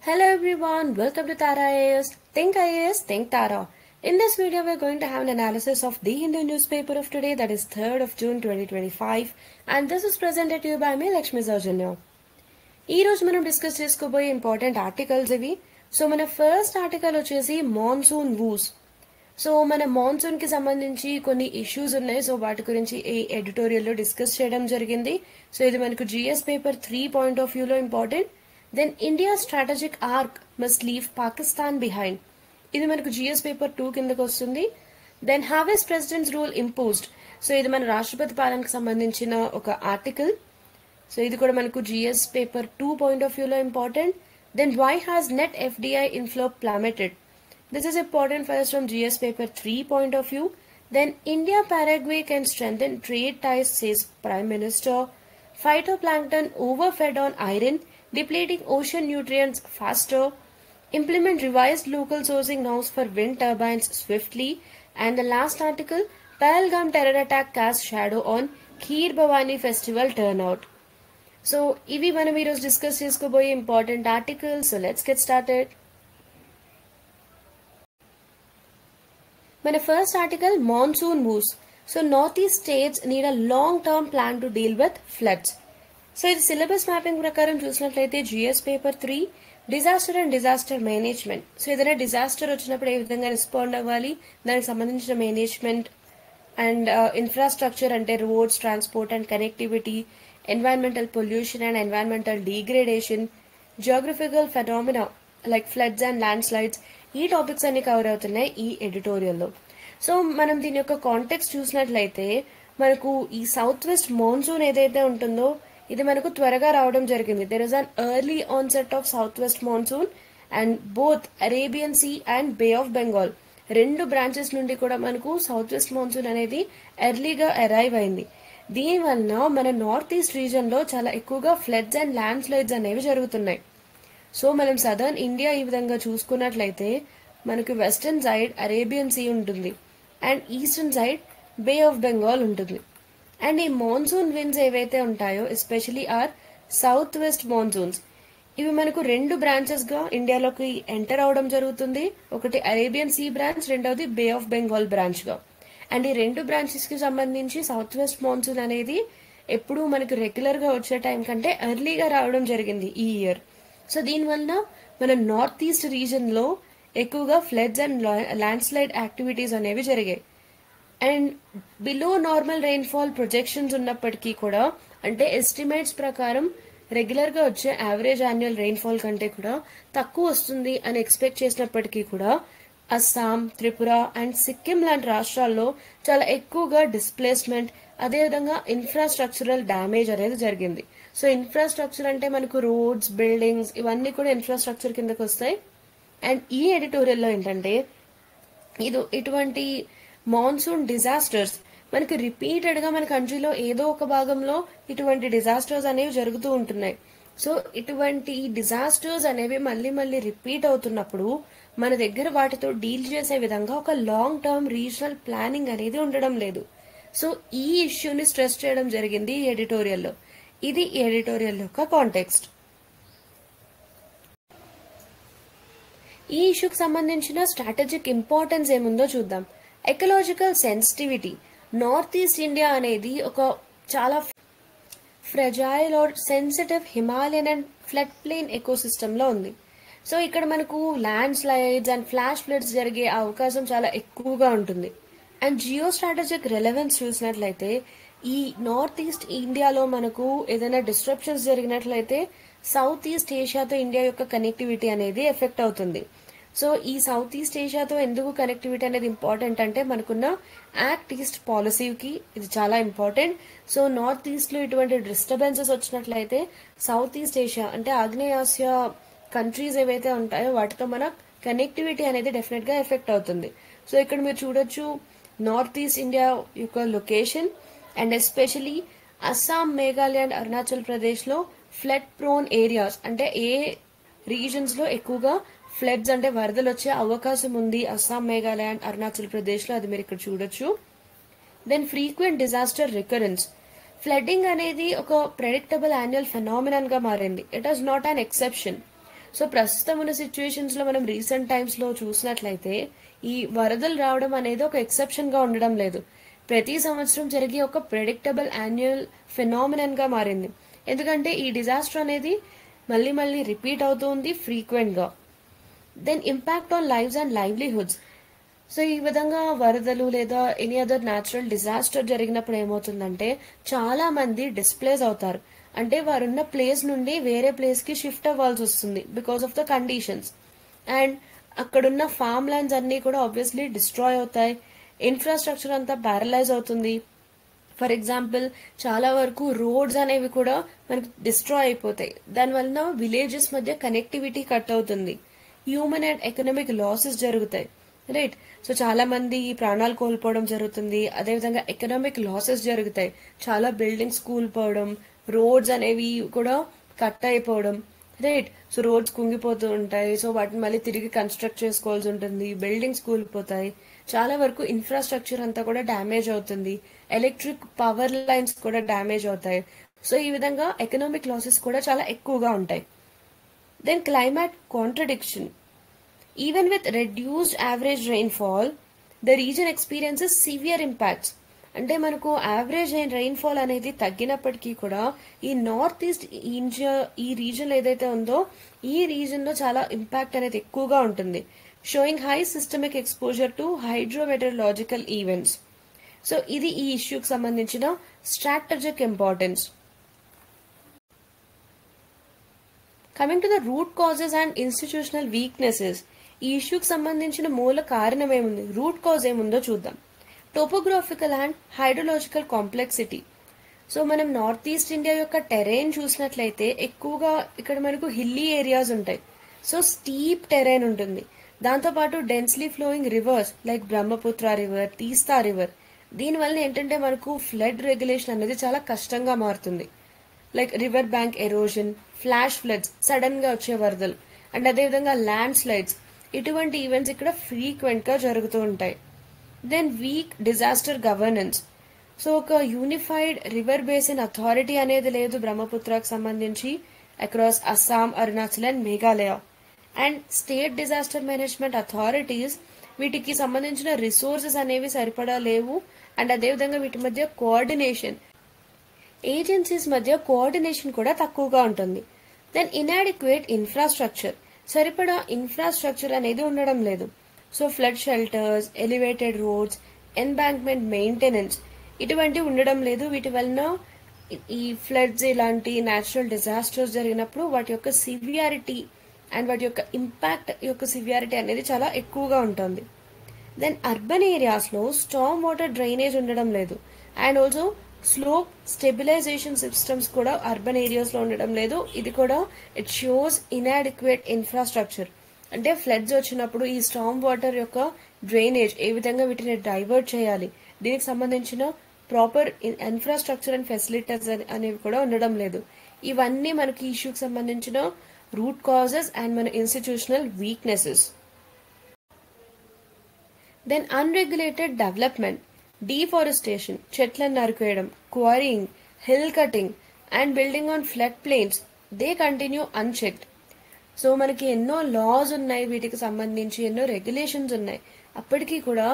Hello everyone, welcome to Tara IAS. Think IAS, think Tara. In this video, we're going to have an analysis of the Hindu newspaper of today, that is 3rd of June 2025, and this is presented to you by me, Lakshmi Saujanya. ఈ రోజు మనం discuss చేసుకోబోయే important articles ఇవి. So మన first article వచ్చేసి monsoon woes. So మన monsoon కి సంబంధించి కొన్ని ఇష్యూస్ ఉన్నాయి. సో వాటి గురించి ఈ ఎడిటోరియల్ లో డిస్కస్ చేయడం జరిగింది. సో ఇది మనకు జిఎస్ పేపర్ 3 పాయింట్ ఆఫ్ వ్యూలో important. Then India strategic arc must leave Pakistan behind. ఇది మనకు జిఎస్ పేపర్ 2 కిందకు వస్తుంది. Then have president's rule imposed. So ఇది మన రాష్ట్రపతి పాలనకు సంబంధించిన ఒక ఆర్టికల్. సో ఇది కూడా మనకు జిఎస్ పేపర్ 2 పాయింట్ ఆఫ్ వ్యూలో important. Then why has net FDI inflow plummeted. This is important for us from GS paper 3 point of view. Then India Paraguay can strengthen trade ties, says Prime Minister. Phytoplankton overfed on iron, depleting ocean nutrients faster. Implement revised local sourcing norms for wind turbines swiftly. And the last article, Pahalgam terror attack casts shadow on Kheer Bhavani festival turnout. So, ivi manam ee roju discuss chesukoboye important articles. So let's get started. మన first article monsoon woes. So north east states need a long term plan to deal with floods. So ఇది syllabus mapping ప్రకారం చూసినట్లయితే GS paper 3 disaster and disaster management. So ఏదైనా disaster వచ్చినప్పుడు ఏ విధంగా respond అవ్వాలి, దానికి సంబంధించిన మేనేజ్మెంట్ అండ్ ఇన్ఫ్రాస్ట్రక్చర్ అంటే roads, transport and connectivity, environmental pollution and environmental degradation, geographical phenomena like floods and land slides, ఈ టాపిక్స్ అన్ని కవర్ అవుతున్నాయి ఈ ఎడిటోరియల్లో. సో మనం దీని యొక్క కాంటెక్స్ట్ చూసినట్లయితే మనకు ఈ సౌత్ వెస్ట్ మాన్సూన్ ఏదైతే ఉంటుందో ఇది మనకు త్వరగా రావడం జరిగింది. There is an early onset of south west monsoon and both Arabian sea and bay of Bengal రెండు బ్రాంచెస్ నుండి కూడా మనకు సౌత్ వెస్ట్ మాన్సూన్ అనేది ఎర్లీగా అరైవ్ అయింది. దీనివల్ల మన నార్త్ ఈస్ట్ రీజన్ లో చాలా ఎక్కువగా ఫ్లడ్స్ అండ్ ల్యాండ్ స్లైడ్స్ అనేవి జరుగుతున్నాయి. సో మనం సదర్న్ ఇండియా ఈ విధంగా చూసుకున్నట్లయితే మనకు వెస్టర్న్ సైడ్ అరేబియన్ సీ ఉంటుంది and eastern side bay of Bengal ఉంటుంది. అండ్ ఈ మాన్సూన్ విండ్స్ ఏవైతే ఉంటాయో especially are south west monsoons, ఇవి మనకు రెండు బ్రాంచెస్ గా ఇండియాలోకి ఎంటర్ అవడం జరుగుతుంది. ఒకటి అరేబియన్ సీ బ్రాంచ్, రెండవది బే ఆఫ్ బెంగాల్ బ్రాంచ్ గా. అండ్ ఈ రెండు బ్రాంచెస్ కి సంబంధించి సౌత్ వెస్ట్ మాన్సూన్ అనేది ఎప్పుడు మనకు రెగ్యులర్ గా వచ్చే టైం కంటే ఎర్లీగా రావడం జరిగింది ఈ ఇయర్. సో దీనివల్ల మన నార్త్ ఈస్ట్ రీజన్ లో ఎక్కువగా floods and land slide activities అనేవి జరిగాయి. And below normal rainfall projections ఉన్నప్పటికీ కూడా, అంటే ఎస్టిమేట్స్ ప్రకారం రెగ్యులర్ గా వచ్చే యావరేజ్ యాన్యువల్ రెయిన్ఫాల్ కంటే కూడా తక్కువ వస్తుంది అని ఎక్స్పెక్ట్ చేసినప్పటికీ కూడా అస్సాం, త్రిపుర అండ్ సిక్కిం లాంటి రాష్ట్రాల్లో చాలా ఎక్కువగా డిస్ప్లేస్మెంట్, అదేవిధంగా ఇన్ఫ్రాస్ట్రక్చరల్ డ్యామేజ్ అనేది జరిగింది. సో ఇన్ఫ్రాస్ట్రక్చర్ అంటే మనకు రోడ్స్, బిల్డింగ్స్ ఇవన్నీ కూడా ఇన్ఫ్రాస్ట్రక్చర్ కిందకి వస్తాయి. అండ్ ఈ ఎడిటోరియల్లో ఏంటంటే ఇటువంటి మాన్సూన్ డిజాస్టర్స్ మనకి రిపీటెడ్ గా మన కంట్రీలో ఏదో ఒక భాగంలో ఇటువంటి డిజాస్టర్స్ అనేవి జరుగుతూ ఉంటున్నాయి. సో ఇటువంటి డిజాస్టర్స్ అనేవి మళ్ళీ మళ్ళీ రిపీట్ అవుతున్నప్పుడు మన దగ్గర వాటితో డీల్ చేసే విధంగా ఒక లాంగ్ టర్మ్ రీజనల్ ప్లానింగ్ అనేది ఉండడం లేదు. సో ఈ ఇష్యూని స్ట్రెస్ చేయడం జరిగింది ఈ ఎడిటోరియల్లో. ఇది ఈ ఎడిటోరియల్ యొక్క కాంటెక్స్ట్. ఈ ఇష్యూకి సంబంధించిన స్ట్రాటజిక్ ఇంపార్టెన్స్ ఏముందో చూద్దాం. Ecological sensitivity. North east India అనేది ఒక చాలా fragile or sensitive Himalayan and flood plain ecosystem లో ఉంది. సో ఇక్కడ మనకు landslides and flash floods జరిగే అవకాశం చాలా ఎక్కువగా ఉంటుంది. అండ్ జియో స్ట్రాటజిక్ రెలెవెన్స్ చూసినట్లయితే ఈ నార్త్ ఈస్ట్ ఇండియాలో మనకు ఏదైనా డిస్ట్రప్షన్స్ జరిగినట్లయితే సౌత్ ఈస్ట్ ఏషియాతో ఇండియా యొక్క కనెక్టివిటీ అనేది ఎఫెక్ట్ అవుతుంది. సో ఈ సౌత్ ఈస్ట్ ఏషియాతో ఎందుకు కనెక్టివిటీ అనేది ఇంపార్టెంట్ అంటే మనకున్న యాక్ట్ ఈస్ట్ పాలసీకి ఇది చాలా ఇంపార్టెంట్. సో నార్త్ ఈస్ట్ లో ఇటువంటి డిస్టర్బెన్సెస్ వచ్చినట్లయితే సౌత్ ఈస్ట్ ఏషియా అంటే ఆగ్నేయాసియా కంట్రీస్ ఏవైతే ఉంటాయో వాటితో మన కనెక్టివిటీ అనేది డెఫినెట్ గా ఎఫెక్ట్ అవుతుంది. సో ఇక్కడ మీరు చూడొచ్చు నార్త్ ఈస్ట్ ఇండియా యొక్క location and especially Assam, Meghalaya and Arunachal Pradesh లో ఫ్లడ్ ప్రోన్ ఏరియాస్ అంటే ఏ రీజన్స్ లో ఎక్కువగా ఫ్లడ్స్ అంటే వరదలు వచ్చే అవకాశం ఉంది అస్సాం, మేఘాలయ అండ్ అరుణాచల్ ప్రదేశ్ లో, అది మీరు ఇక్కడ చూడొచ్చు. Then frequent disaster recurrence. Flooding అనేది ఒక ప్రెడిక్టబుల్ యాన్యువల్ ఫెనామినన్ గా మారింది. It is not an exception. So ప్రస్తుతం ఉన్న సిచ్యువేషన్స్ లో మనం రీసెంట్ టైమ్స్ లో చూసినట్లయితే ఈ వరదలు రావడం అనేది ఒక ఎక్సెప్షన్ గా ఉండడం లేదు. ప్రతి సంవత్సరం జరిగే ఒక ప్రెడిక్టబుల్ యాన్యువల్ ఫినామినన్ గా మారింది. ఎందుకంటే ఈ డిజాస్టర్ అనేది మళ్ళీ మళ్ళీ రిపీట్ అవుతుంది ఫ్రీక్వెంట్ గా. Then impact on lives and livelihoods. So ఈ విధంగా వరదలు లేదా ఎనీ అదర్ న్యాచురల్ డిజాస్టర్ జరిగినప్పుడు ఏమవుతుందంటే చాలా మంది డిస్ప్లేస్ అవుతారు. అంటే వారున్న ప్లేస్ నుండి వేరే ప్లేస్ కి షిఫ్ట్ అవ్వాల్సి వస్తుంది because of the conditions. And అక్కడున్న ఫామ్ ల్యాండ్స్ అన్ని కూడా ఆబ్వియస్లీ డిస్ట్రాయ్ అవుతాయి. ఇన్ఫ్రాస్ట్రక్చర్ అంతా ప్యారలైజ్ అవుతుంది. ఫర్ ఎగ్జాంపుల్ చాలా వరకు రోడ్స్ అనేవి కూడా మనకి డిస్ట్రాయ్ అయిపోతాయి. దానివల్ల విలేజెస్ మధ్య కనెక్టివిటీ కట్ అవుతుంది. హ్యూమన్ అండ్ ఎకనామిక్ లాసెస్ జరుగుతాయి. రైట్. సో చాలా మంది ప్రాణాలు కోల్పోవడం జరుగుతుంది. అదేవిధంగా ఎకనామిక్ లాసెస్ జరుగుతాయి. చాలా బిల్డింగ్స్ కూలిపోవడం, రోడ్స్ అనేవి కూడా కట్ అయిపోవడం. రైట్. సో రోడ్స్ కుంగిపోతూ ఉంటాయి. సో వాటిని మళ్ళీ తిరిగి కన్స్ట్రక్ట్ చేసుకోవాల్సి ఉంటుంది. బిల్డింగ్స్ కూలిపోతాయి. చాలా వరకు ఇన్ఫ్రాస్ట్రక్చర్ అంతా కూడా డ్యామేజ్ అవుతుంది. ఎలక్ట్రిక్ పవర్ లైన్స్ కూడా డ్యామేజ్ అవుతాయి. సో ఈ విధంగా ఎకనామిక్ లాసెస్ కూడా చాలా ఎక్కువగా ఉంటాయి. Then climate contradiction. Even with reduced average rainfall, the region experiences severe impacts. అంటే మనకు యావరేజ్ రెయిన్ఫాల్ అనేది తగ్గినప్పటికీ కూడా ఈ నార్త్ ఈస్ట్ ఇండియా ఈ రీజన్ ఏదైతే ఉందో ఈ రీజన్ లో చాలా ఇంపాక్ట్ అనేది ఎక్కువగా ఉంటుంది. Showing high systemic exposure to hydrometeorological events. So ఇది ఈ ఇష్యూకి సంబంధించిన strategic importance. Coming to the root causes and institutional weaknesses. ఈ ఇష్యూకి సంబంధించిన మూల కారణం ఏముంది, రూట్ కాజ్ ఏముందో చూద్దాం. Topographical and hydrological complexity. So మనం నార్త్ ఈస్ట్ ఇండియా యొక్క టెరైన్ చూసినట్లయితే ఎక్కువగా ఇక్కడ మనకు హిల్లీ ఏరియాస్ ఉంటాయి. సో స్టీప్ టెరైన్ ఉంటుంది. దాంతోపాటు densely flowing rivers like Brahmaputra river, Teesta river. దీనివల్ల ఏంటంటే మనకు ఫ్లడ్ రెగ్యులేషన్ అనేది చాలా కష్టంగా మారుతుంది. Like river bank erosion, flash floods, sudden గా వచ్చే వరదలు, అండ్ అదేవిధంగా ల్యాండ్ స్లైడ్స్. ఇటువంటి ఈవెంట్స్ ఇక్కడ ఫ్రీక్వెంట్ గా జరుగుతూ ఉంటాయి. Then weak disaster governance. So ఒక యూనిఫైడ్ రివర్ బేసిన్ అథారిటీ అనేది లేదు బ్రహ్మపుత్రకు సంబంధించి across Assam, Arunachal and Meghalaya. And state disaster management authorities వీటికి సంబంధించిన రిసోర్సెస్ అనేవి సరిపడా లేవు. అండ్ అదేవిధంగా వీటి మధ్య కోఆర్డినేషన్, ఏజెన్సీస్ మధ్య కోఆర్డినేషన్ కూడా తక్కువగా ఉంటుంది. Then inadequate infrastructure. సరిపడా ఇన్ఫ్రాస్ట్రక్చర్ అనేది ఉండడం లేదు. So flood shelters, elevated roads, embankment maintenance ఇటువంటి ఉండడం లేదు. వీటి వలన ఈ ఫ్లడ్స్ ఇలాంటి న్యాచురల్ డిజాస్టర్స్ జరిగినప్పుడు వాటి యొక్క సివియారిటీ అండ్ వాటి యొక్క ఇంపాక్ట్ యొక్క సివియారిటీ అనేది చాలా ఎక్కువగా ఉంటుంది. దెన్ అర్బన్ ఏరియాస్ లో స్టార్మ్ వాటర్ డ్రైనేజ్ ఉండడం లేదు. And also slope stabilisation systems కూడా అర్బన్ ఏరియాస్ లో ఉండడం లేదు. ఇది కూడా ఇట్ షోస్ ఇన్అడిక్వేట్ ఇన్ఫ్రాస్ట్రక్చర్. అంటే ఫ్లడ్స్ వచ్చినప్పుడు ఈ స్టార్మ్ వాటర్ యొక్క డ్రైనేజ్ ఏ విధంగా వీటిని డైవర్ట్ చేయాలి, దీనికి సంబంధించిన ప్రాపర్ ఇన్ఫ్రాస్ట్రక్చర్ అండ్ ఫెసిలిటీస్ అనేవి కూడా ఉండడం లేదు. ఇవన్నీ మనకి ఇష్యూకి సంబంధించిన రూట్ కాజెస్ అండ్ మన institutional weaknesses. Then unregulated development. Deforestation, చెట్లను నరికేయడం, quarrying, hill cutting and building on flood plains they continue unchecked. So మనకి ఎన్నో లాస్ ఉన్నాయి, వీటికి సంబంధించి ఎన్నో రెగ్యులేషన్స్ ఉన్నాయి. అప్పటికీ కూడా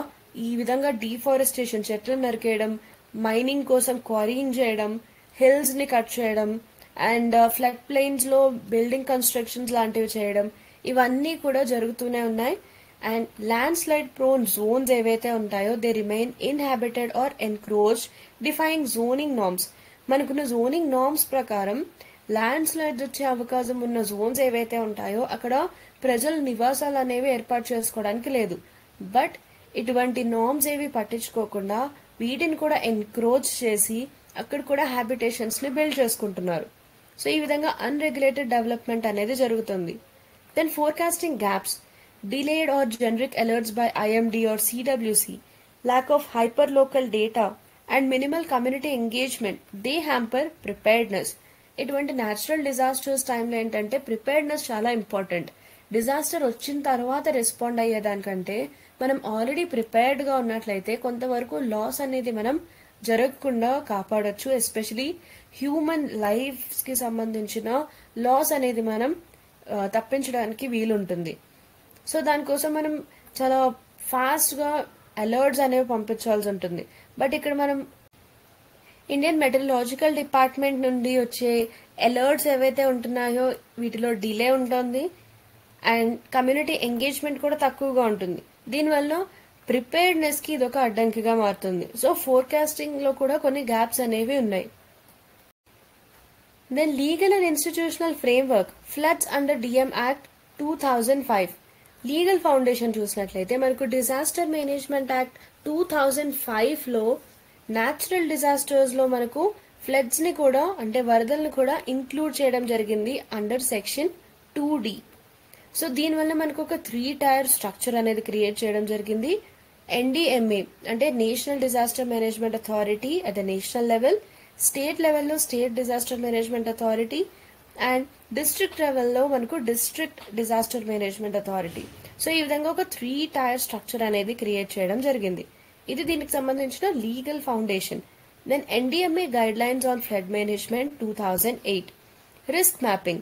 ఈ విధంగా డీఫారెస్టేషన్, చెట్లను నరికేయడం, మైనింగ్ కోసం క్వారీయింగ్ చేయడం, హిల్స్ ని కట్ చేయడం అండ్ ఫ్లడ్ ప్లేన్స్ లో బిల్డింగ్ కన్స్ట్రక్షన్స్ లాంటివి చేయడం, ఇవన్నీ కూడా జరుగుతూనే ఉన్నాయి. And land slide prone zones ఏవైతే ఉంటాయో they remain inhabited or encroached, defying zoning norms. మనకున్న జోనింగ్ నార్మ్స్ ప్రకారం ల్యాండ్ స్లైడ్స్ వచ్చే అవకాశం ఉన్న జోన్స్ ఏవైతే ఉంటాయో అక్కడ ప్రజల నివాసాలు అనేవి ఏర్పాటు చేసుకోవడానికి లేదు. బట్ ఇటువంటి నార్మ్స్ ఏవి పట్టించుకోకుండా వీటిని కూడా ఎన్క్రోచ్ చేసి అక్కడ కూడా హ్యాబిటేషన్స్ ని బిల్డ్ చేసుకుంటున్నారు. సో ఈ విధంగా అన్రెగ్యులేటెడ్ డెవలప్మెంట్ అనేది జరుగుతుంది. Then forecasting gaps. Delayed or generic alerts by IMD or CWC, lack of hyperlocal data and minimal community engagement, they hamper preparedness. ఇటువంటి న్యాచురల్ డిజాస్టర్స్ టైంలో ఏంటంటే ప్రిపేర్డ్నెస్ చాలా ఇంపార్టెంట్. డిజాస్టర్ వచ్చిన తర్వాత రెస్పాండ్ అయ్యేదానికంటే మనం ఆల్రెడీ ప్రిపేర్డ్ గా ఉన్నట్లయితే కొంతవరకు లాస్ అనేది మనం జరగకుండా కాపాడొచ్చు. ఎస్పెషలీ హ్యూమన్ లైఫ్స్ కి సంబంధించిన లాస్ అనేది మనం తప్పించడానికి వీలుంటుంది. సో దానికోసం మనం చాలా ఫాస్ట్గా అలర్ట్స్ అనేవి పంపించాల్సి ఉంటుంది. బట్ ఇక్కడ మనం ఇండియన్ మెటరలాజికల్ డిపార్ట్మెంట్ నుండి వచ్చే అలర్ట్స్ ఏవైతే ఉంటున్నాయో వీటిలో డిలే ఉంటుంది అండ్ కమ్యూనిటీ ఎంగేజ్మెంట్ కూడా తక్కువగా ఉంటుంది. దీనివల్ల ప్రిపేర్డ్నెస్కి ఇదొక అడ్డంకిగా మారుతుంది. సో ఫోర్కాస్టింగ్లో కూడా కొన్ని గ్యాప్స్ అనేవి ఉన్నాయి. Then legal and institutional framework floods under DM act 2005. Legal foundation చూసినట్లయితే మనకు డిజాస్టర్ మేనేజ్మెంట్ యాక్ట్ 2005లో న్యాచురల్ డిజాస్టర్స్లో మనకు ఫ్లడ్స్ని కూడా అంటే వరదల్ని కూడా ఇంక్లూడ్ చేయడం జరిగింది అండర్ సెక్షన్ 2D. సో దీనివల్ల మనకు ఒక 3 టైర్ స్ట్రక్చర్ అనేది క్రియేట్ చేయడం జరిగింది. NDMA అంటే national disaster management authority at the national level, state లెవెల్లో state disaster management authority and district లెవెల్లో మనకు district disaster management authority. So ఈ విధంగా ఒక 3 టైర్ స్ట్రక్చర్ అనేది క్రియేట్ చేయడం జరిగింది. ఇది దీనికి సంబంధించిన legal foundation. Then NDMA guidelines on flood management 2008. Risk mapping,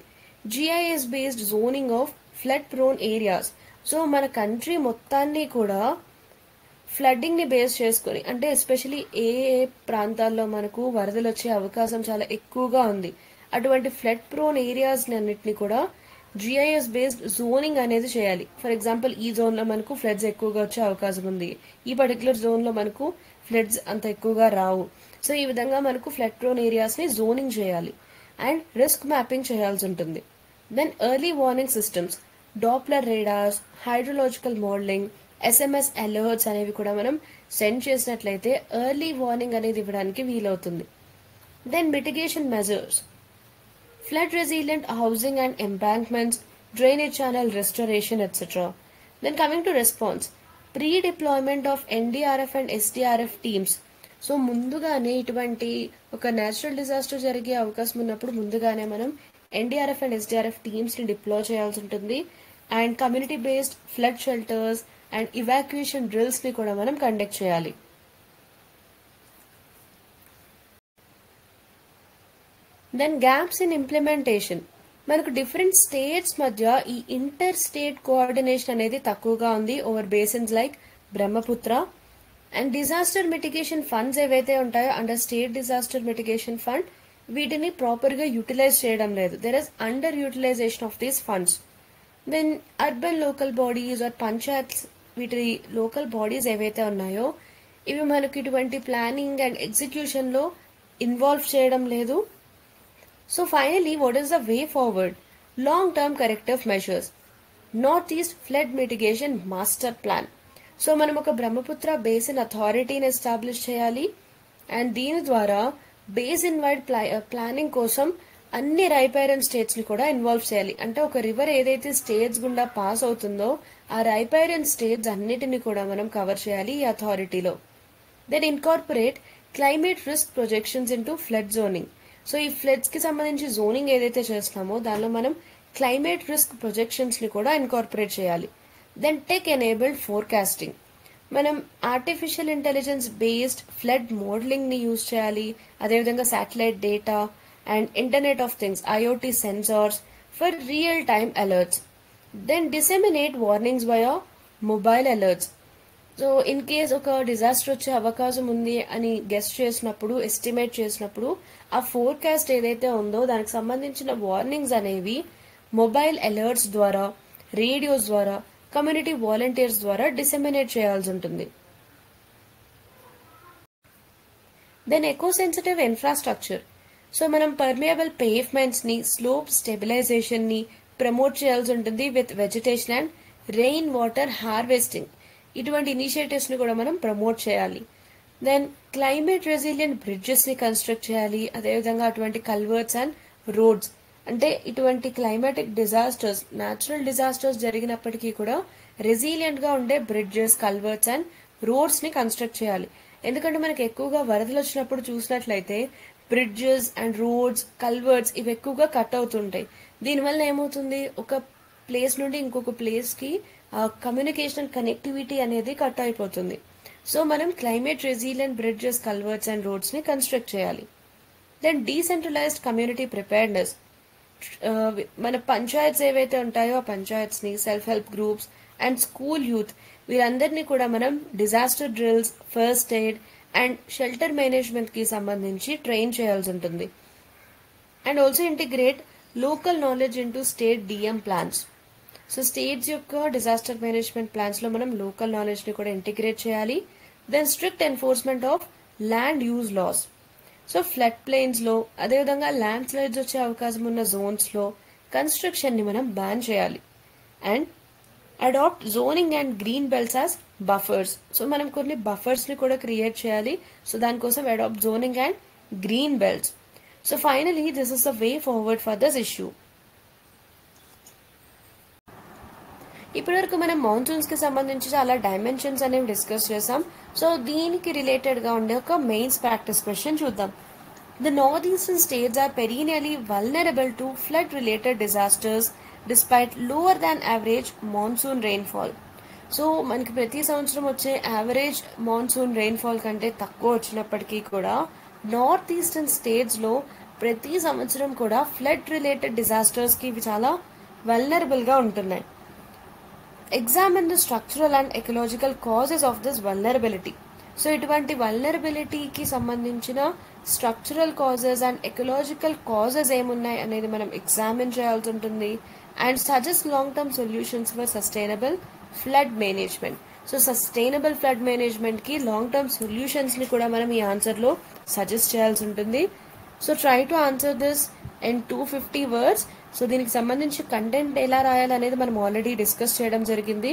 GIS based zoning of flood prone areas. So మన కంట్రీ మొత్తాన్ని కూడా ఫ్లడ్డింగ్ ని బేస్ చేసుకుని అంటే ఎస్పెషలీ ఏ ప్రాంతాల్లో మనకు వరదలు వచ్చే అవకాశం చాలా ఎక్కువగా ఉంది అటువంటి ఫ్లడ్ ప్రోన్ ఏరియాస్ అన్నిటిని కూడా GIS బేస్డ్ జోనింగ్ అనేది చేయాలి. ఫర్ ఎగ్జాంపుల్ ఈ జోన్ లో మనకు ఫ్లడ్స్ ఎక్కువగా వచ్చే అవకాశం ఉంది, ఈ పర్టికులర్ జోన్ లో మనకు ఫ్లడ్స్ అంత ఎక్కువగా రావు. సో ఈ విధంగా మనకు ఫ్లడ్ ప్రోన్ ఏరియాస్ ని జోనింగ్ చేయాలి అండ్ రిస్క్ మ్యాపింగ్ చేయాల్సి ఉంటుంది. Then early warning systems, doppler radars, hydrological modelling, SMS alerts అనేవి కూడా మనం సెండ్ చేసినట్లయితే ఎర్లీ వార్నింగ్ అనేది ఇవ్వడానికి వీలవుతుంది. Then mitigation measures, flood resilient housing and embankments, drainage channel restoration etcetera. Then coming to response, pre deployment of NDRF and SDRF teams. So ముందుగానే ఇటువంటి ఒక నేచురల్ డిజాస్టర్ జరిగే అవకాశం ఉన్నప్పుడు ముందుగానే మనం NDRF అండ్ SDRF టీమ్స్ ని డిప్లాయ్ చేయాల్సి ఉంటుంది and community based flood shelters and evacuation drills ని కూడా మనం కండక్ట్ చేయాలి. దెన్ గ్యాప్స్ ఇన్ ఇంప్లిమెంటేషన్, మనకు డిఫరెంట్ స్టేట్స్ మధ్య ఈ ఇంటర్ స్టేట్ కోఆర్డినేషన్ అనేది తక్కువగా ఉంది over basins like Brahmaputra. And disaster mitigation funds ఏవైతే ఉంటాయో under state disaster mitigation fund వీటిని ప్రాపర్ గా యూటిలైజ్ చేయడం లేదు. There is under utilisation of these funds. Then urban local bodies are panchayats, వీటి లోకల్ బాడీస్ ఏవైతే ఉన్నాయో ఇవి మనకి ఇటువంటి ప్లానింగ్ అండ్ ఎగ్జిక్యూషన్ లో ఇన్వాల్వ్ చేయడం లేదు. So finally what is the way forward? Long term corrective measures, north east flood mitigation master plan. So మనం ఒక బ్రహ్మపుత్ర బేసిన్ అథారిటీని ఎస్టాబ్లిష్ చేయాలి అండ్ దీని ద్వారా బేసిన్ వైడ్ ప్లానింగ్ కోసం అన్ని రైపైరన్ స్టేట్స్ ని కూడా ఇన్వాల్వ్ చేయాలి. అంటే ఒక రివర్ ఏదైతే స్టేట్స్ గుండా పాస్ అవుతుందో ఆ రైపైరన్ స్టేట్స్ అన్నిటిని కూడా మనం కవర్ చేయాలి ఈ అథారిటీలో. Then incorporate climate risk projections into flood zoning. So ఈ ఫ్లడ్స్ కి సంబంధించి జోనింగ్ ఏదైతే చేస్తున్నామో దానిలో మనం క్లైమేట్ రిస్క్ ప్రొజెక్షన్స్ ని కూడా ఇన్కార్పొరేట్ చేయాలి. దెన్ టెక్ ఎనేబుల్డ్ ఫోర్కాస్టింగ్, మనం artificial intelligence based flood modelling ని యూజ్ చేయాలి. అదేవిధంగా satellite data and internet of things IoT sensors for real time alerts. Then disseminate warnings via mobile alerts. So in case ఒక డిజాస్టర్ వచ్చే అవకాశం ఉంది అని గెస్ట్ చేసినప్పుడు ఎస్టిమేట్ చేసినప్పుడు ఆ ఫోర్కాస్ట్ ఏదైతే ఉందో దానికి సంబంధించిన వార్నింగ్స్ అనేవి మొబైల్ అలర్ట్స్ ద్వారా, రేడియోస్ ద్వారా, కమ్యూనిటీ వాలంటీర్స్ ద్వారా డిసెమినేట్ చేయాల్సి ఉంటుంది. Then eco sensitive infrastructure, so మనం పర్మియబుల్ పేవ్మెంట్స్ ని, స్లోప్ స్టెబిలైజేషన్ ని ప్రమోట్ చేయాల్సి ఉంటుంది with vegetation and rain water harvesting. ఇటువంటి ఇనిషియేటివ్స్ ని కూడా మనం ప్రమోట్ చేయాలి. దెన్ క్లైమేట్ రెసిలియంట్ బ్రిడ్జెస్ ని కన్స్ట్రక్ట్ చేయాలి. అదేవిధంగా అటువంటి కల్వర్ట్స్ అండ్ రోడ్స్, అంటే ఇటువంటి క్లైమాటిక్ డిజాస్టర్స్, న్యాచురల్ డిజాస్టర్స్ జరిగినప్పటికీ కూడా రెసిలియంట్ గా ఉండే బ్రిడ్జెస్, కల్వర్ట్స్ అండ్ రోడ్స్ ని కన్స్ట్రక్ట్ చేయాలి. ఎందుకంటే మనకి ఎక్కువగా వరదలు వచ్చినప్పుడు చూసినట్లయితే బ్రిడ్జెస్ అండ్ రోడ్స్, కల్వర్ట్స్ ఇవి ఎక్కువగా కట్ అవుతుంటాయి. దీనివల్ల ఏమవుతుంది, ఒక ప్లేస్ నుండి ఇంకొక ప్లేస్ కి కమ్యూనికేషన్ కనెక్టివిటీ అనేది కట్ అయిపోతుంది. సో మనం climate resilient bridges, culverts and roads ని కన్స్ట్రక్ట్ చేయాలి. దెన్ డీసెంట్రలైజ్డ్ కమ్యూనిటీ ప్రిపేర్నెస్, మన పంచాయత్స్ ఏవైతే ఉంటాయో ఆ పంచాయత్స్ని, self help groups and school youth వీరందరినీ కూడా మనం disaster drills, first aid and shelter మేనేజ్మెంట్కి సంబంధించి ట్రైన్ చేయాల్సి ఉంటుంది. And also integrate local knowledge into state DM plans. So states యొక్క డిజాస్టర్ మేనేజ్మెంట్ ప్లాన్స్లో మనం లోకల్ నాలెడ్జ్ని కూడా ఇంటిగ్రేట్ చేయాలి. Then strict enforcement of land use laws. So flood ప్లేన్స్లో, అదేవిధంగా ల్యాండ్ స్లైడ్స్ వచ్చే అవకాశం ఉన్న జోన్స్లో కన్స్ట్రక్షన్ని మనం బ్యాన్ చేయాలి. And adapt zoning and green belts as buffers. So మనం కొన్ని బఫర్స్ని కూడా క్రియేట్ చేయాలి. సో దానికోసం adapt zoning and green belts. So finally this is the way forward for this issue. ఇప్పటివరకు మనం మాన్సూన్స్ కి సంబంధించి చాలా డైమెన్షన్స్ అనేవి డిస్కస్ చేసాం. సో దీనికి రిలేటెడ్ గా ఉండే ఒక మెయిన్స్ ప్రాక్టీస్ క్వశ్చన్ చూద్దాం. The north eastern states are perennially vulnerable to flood related disasters despite lower than average monsoon rainfall. So మనకి ప్రతి సంవత్సరం వచ్చే యావరేజ్ మాన్సూన్ రెయిన్ఫాల్ కంటే తక్కువ వచ్చినప్పటికీ కూడా నార్త్ ఈస్టర్న్ స్టేట్స్ లో ప్రతి సంవత్సరం కూడా ఫ్లడ్ రిలేటెడ్ డిజాస్టర్స్ కి ఇవి చాలా వల్నరబుల్ గా ఉంటున్నాయి. Examine the structural and ecological causes of this vulnerability. So ఇటువంటి వల్నరబిలిటీకి సంబంధించిన structural causes and ecological causes ఏమున్నాయి అనేది మనం ఎగ్జామిన్ చేయాల్సి ఉంటుంది. And suggest long term solutions for sustainable flood management. So sustainable flood management కి లాంగ్ టర్మ్ సొల్యూషన్స్ ని కూడా మనం ఈ ఆన్సర్ లో సజెస్ట్ చేయాల్సి ఉంటుంది. So try to answer this in 250 words. So దీనికి సంబంధించి కంటెంట్ ఎలా రాయాలనేది మనం ఆల్రెడీ డిస్కస్ చేయడం జరిగింది.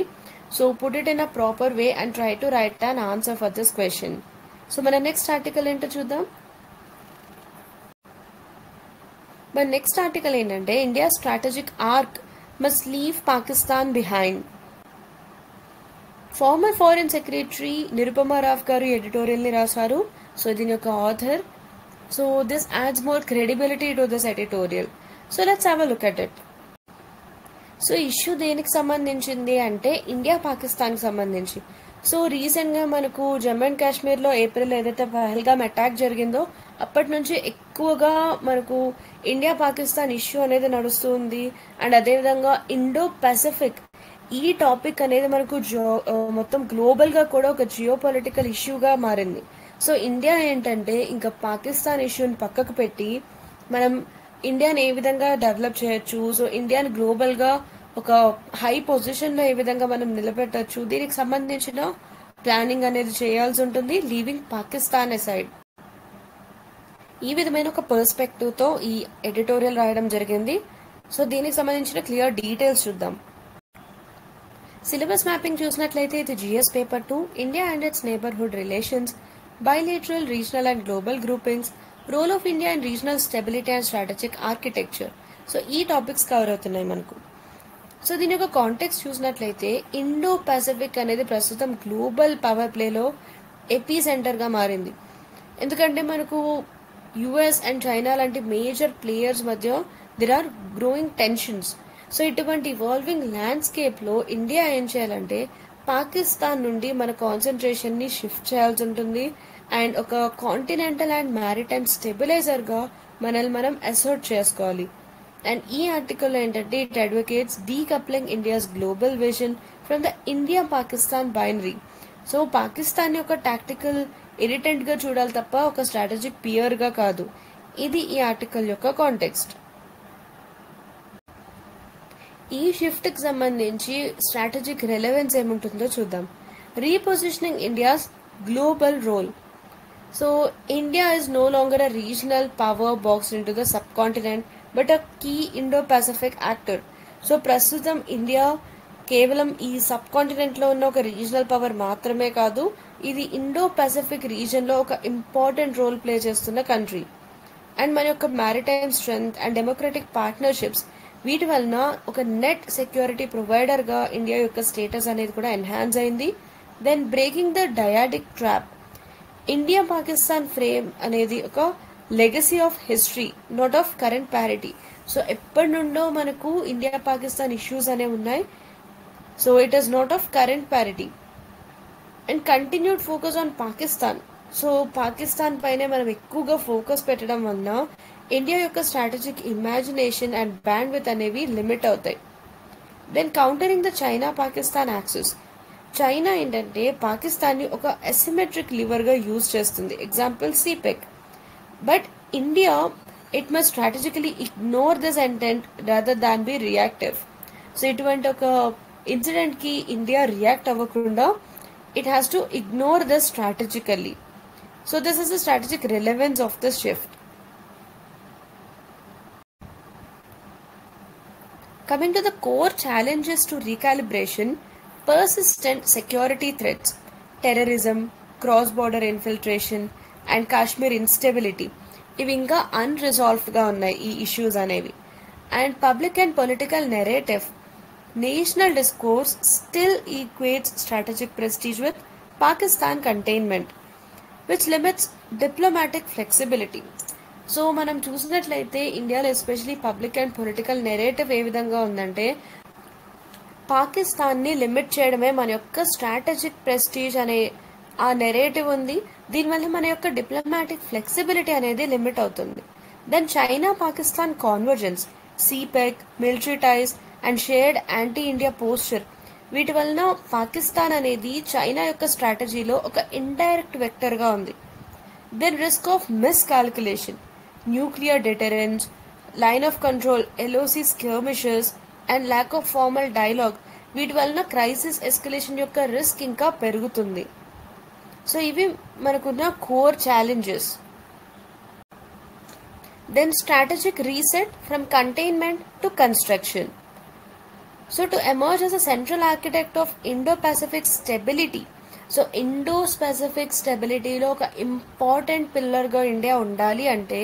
So put it in a proper way and try to write an answer for this question. So మన నెక్స్ట్ ఆర్టికల్ ఏంటో చూద్దాం. మన నెక్స్ట్ ఆర్టికల్ ఏంటంటే India strategic arc must leave Pakistan behind. Former foreign secretary Nirupama Rao garu editorial ని రాశారు. So దీని యొక్క author. So this adds more credibility to this editorial. So let's have a look at it. So issue దేనికి సంబంధించింది అంటే India Pakistan కి సంబంధించి. సో రీసెంట్ గా మనకు జమ్మూ అండ్ కాశ్మీర్ లో ఏప్రిల్ ఏదైతే పహల్గామ్ అటాక్ జరిగిందో అప్పటి నుంచి ఎక్కువగా మనకు ఇండియా పాకిస్తాన్ ఇష్యూ అనేది నడుస్తుంది. అండ్ అదేవిధంగా ఇండో పసిఫిక్ ఈ టాపిక్ అనేది మనకు మొత్తం గ్లోబల్ గా కూడా ఒక జియో పొలిటికల్ ఇష్యూగా మారింది. సో ఇండియా ఏంటంటే ఇంకా పాకిస్తాన్ ఇష్యూని పక్కకు పెట్టి మనం ఇండియాని ఏ విధంగా డెవలప్ చేయొచ్చు, సో ఇండియాని గ్లోబల్ గా ఒక హై పొజిషన్ లో ఏ విధంగా మనం నిలబెట్టచ్చు, దీనికి సంబంధించిన ప్లానింగ్ అనేది చేయాల్సి ఉంటుంది, లీవింగ్ పాకిస్తాన్ అసైడ్. ఈ విధమైన ఒక పర్స్పెక్టివ్ తో ఈ ఎడిటోరియల్ రాయడం జరిగింది. సో దీనికి సంబంధించిన క్లియర్ డీటెయిల్స్ చూద్దాం. సిలబస్ మ్యాపింగ్ చూసినట్లయితే ఇది GS paper 2, India and its neighbourhood relations, bilateral, regional and global groupings, role of India in regional stability and strategic architecture. So ఈ టాపిక్స్ కవర్ అవుతున్నాయి మనకు. సో దీని యొక్క కాంటెక్స్ట్ చూసినట్లయితే ఇండో పసిఫిక్ అనేది ప్రస్తుతం గ్లోబల్ పవర్ ప్లేలో ఎపీ సెంటర్గా మారింది. ఎందుకంటే మనకు యుఎస్ అండ్ చైనా లాంటి మేజర్ ప్లేయర్స్ మధ్య there are growing tensions. So ఇటువంటి ఇవాల్వింగ్ ల్యాండ్స్కేప్లో ఇండియా ఏం చేయాలంటే పాకిస్తాన్ నుండి మన కాన్సన్ట్రేషన్ని షిఫ్ట్ చేయాల్సి ఉంటుంది అండ్ ఒక కాంటినెంటల్ అండ్ మ్యారిటైమ్ స్టెబిలైజర్గా మనల్ని మనం అసర్ట్ చేసుకోవాలి. అండ్ ఈ ఆర్టికల్ ఏంటంటే it advocates decoupling India's global vision from the India Pakistan binary. So Pakistan యొక్క టాక్టికల్ ఇరిటెంట్గా చూడాలి తప్ప ఒక స్ట్రాటజిక్ పియర్గా కాదు. ఇది ఈ ఆర్టికల్ యొక్క కాంటెక్స్ట్. ఈ షిఫ్ట్కి సంబంధించి స్ట్రాటజిక్ రెలెవెన్స్ ఏముంటుందో చూద్దాం. Repositioning India's global role. So India is no longer a regional power boxed into the subcontinent but a key Indo-Pacific actor. So ప్రస్తుతం ఇండియా కేవలం ఈ సబ్ కాంటినెంట్లో ఉన్న ఒక రీజనల్ పవర్ మాత్రమే కాదు, ఇది ఇండో పసిఫిక్ రీజన్లో ఒక ఇంపార్టెంట్ రోల్ ప్లే చేస్తున్న కంట్రీ. అండ్ మన యొక్క maritime strength and democratic partnerships వీటి వలన ఒక నెట్ సెక్యూరిటీ ప్రొవైడర్గా ఇండియా యొక్క స్టేటస్ అనేది కూడా ఎన్హాన్స్ అయింది. Then breaking the dyadic trap. India Pakistan frame అనేది ఒక legacy of history, not of current parity. So ఎప్పటి నుండో మనకు ఇండియా పాకిస్తాన్ ఇష్యూస్ అనేవి ఉన్నాయి. So it is not of current parity. And continued focus on Pakistan. So Pakistan పైనే మనం ఎక్కువగా ఫోకస్ పెట్టడం వలన ఇండియా యొక్క strategic imagination and bandwidth అనేవి లిమిట్ అవుతాయి. Then countering the China Pakistan axis. China ఏంటంటే పాకిస్తాన్ని ఒక అసిమెట్రిక్ లివర్గా యూజ్ చేస్తుంది, example CPEC. But India it must strategically ignore this intent rather than be reactive. So ఇటువంటి ఒక ఇన్సిడెంట్కి ఇండియా రియాక్ట్ అవ్వకుండా it has to ignore this strategically. So this is the strategic relevance of this shift. Coming to the core challenges to recalibration, persistent security threats, terrorism, cross-border infiltration and Kashmir instability. ఇవి ఇంకా అన్రిజాల్వ్డ్గా ఉన్నాయి ఈ issues అనేవి. And public and political narrative. National discourse still equates strategic prestige with Pakistan containment, which limits diplomatic flexibility. So మనం చూసినట్లయితే ఇండియాలో especially public and political narrative ఏ విధంగా ఉందంటే పాకిస్తాన్ని లిమిట్ చేయడమే మన యొక్క స్ట్రాటజిక్ ప్రెస్టీజ్ అనే ఆ నెరేటివ్ ఉంది. దీనివల్ల మన యొక్క డిప్లొమాటిక్ ఫ్లెక్సిబిలిటీ అనేది లిమిట్ అవుతుంది. Then China Pakistan convergence, CPEC, military ties and shared anti India posture, వీటి వలన పాకిస్తాన్ అనేది చైనా యొక్క స్ట్రాటజీలో ఒక ఇండైరెక్ట్ వెక్టర్గా ఉంది. Then risk of miscalculation, nuclear deterrence, line of control, LOC skirmishes and lack of formal dialogue, వీటి వలన క్రైసిస్ ఎస్కలేషన్ యొక్క రిస్క్ ఇంకా పెరుగుతుంది. సో ఇవి మనకున్న core challenges. Then strategic reset from containment to construction. So to emerge as a central architect of Indo-Pacific stability. So Indo-Pacific stability లో ఒక important పిల్లర్గా India ఉండాలి అంటే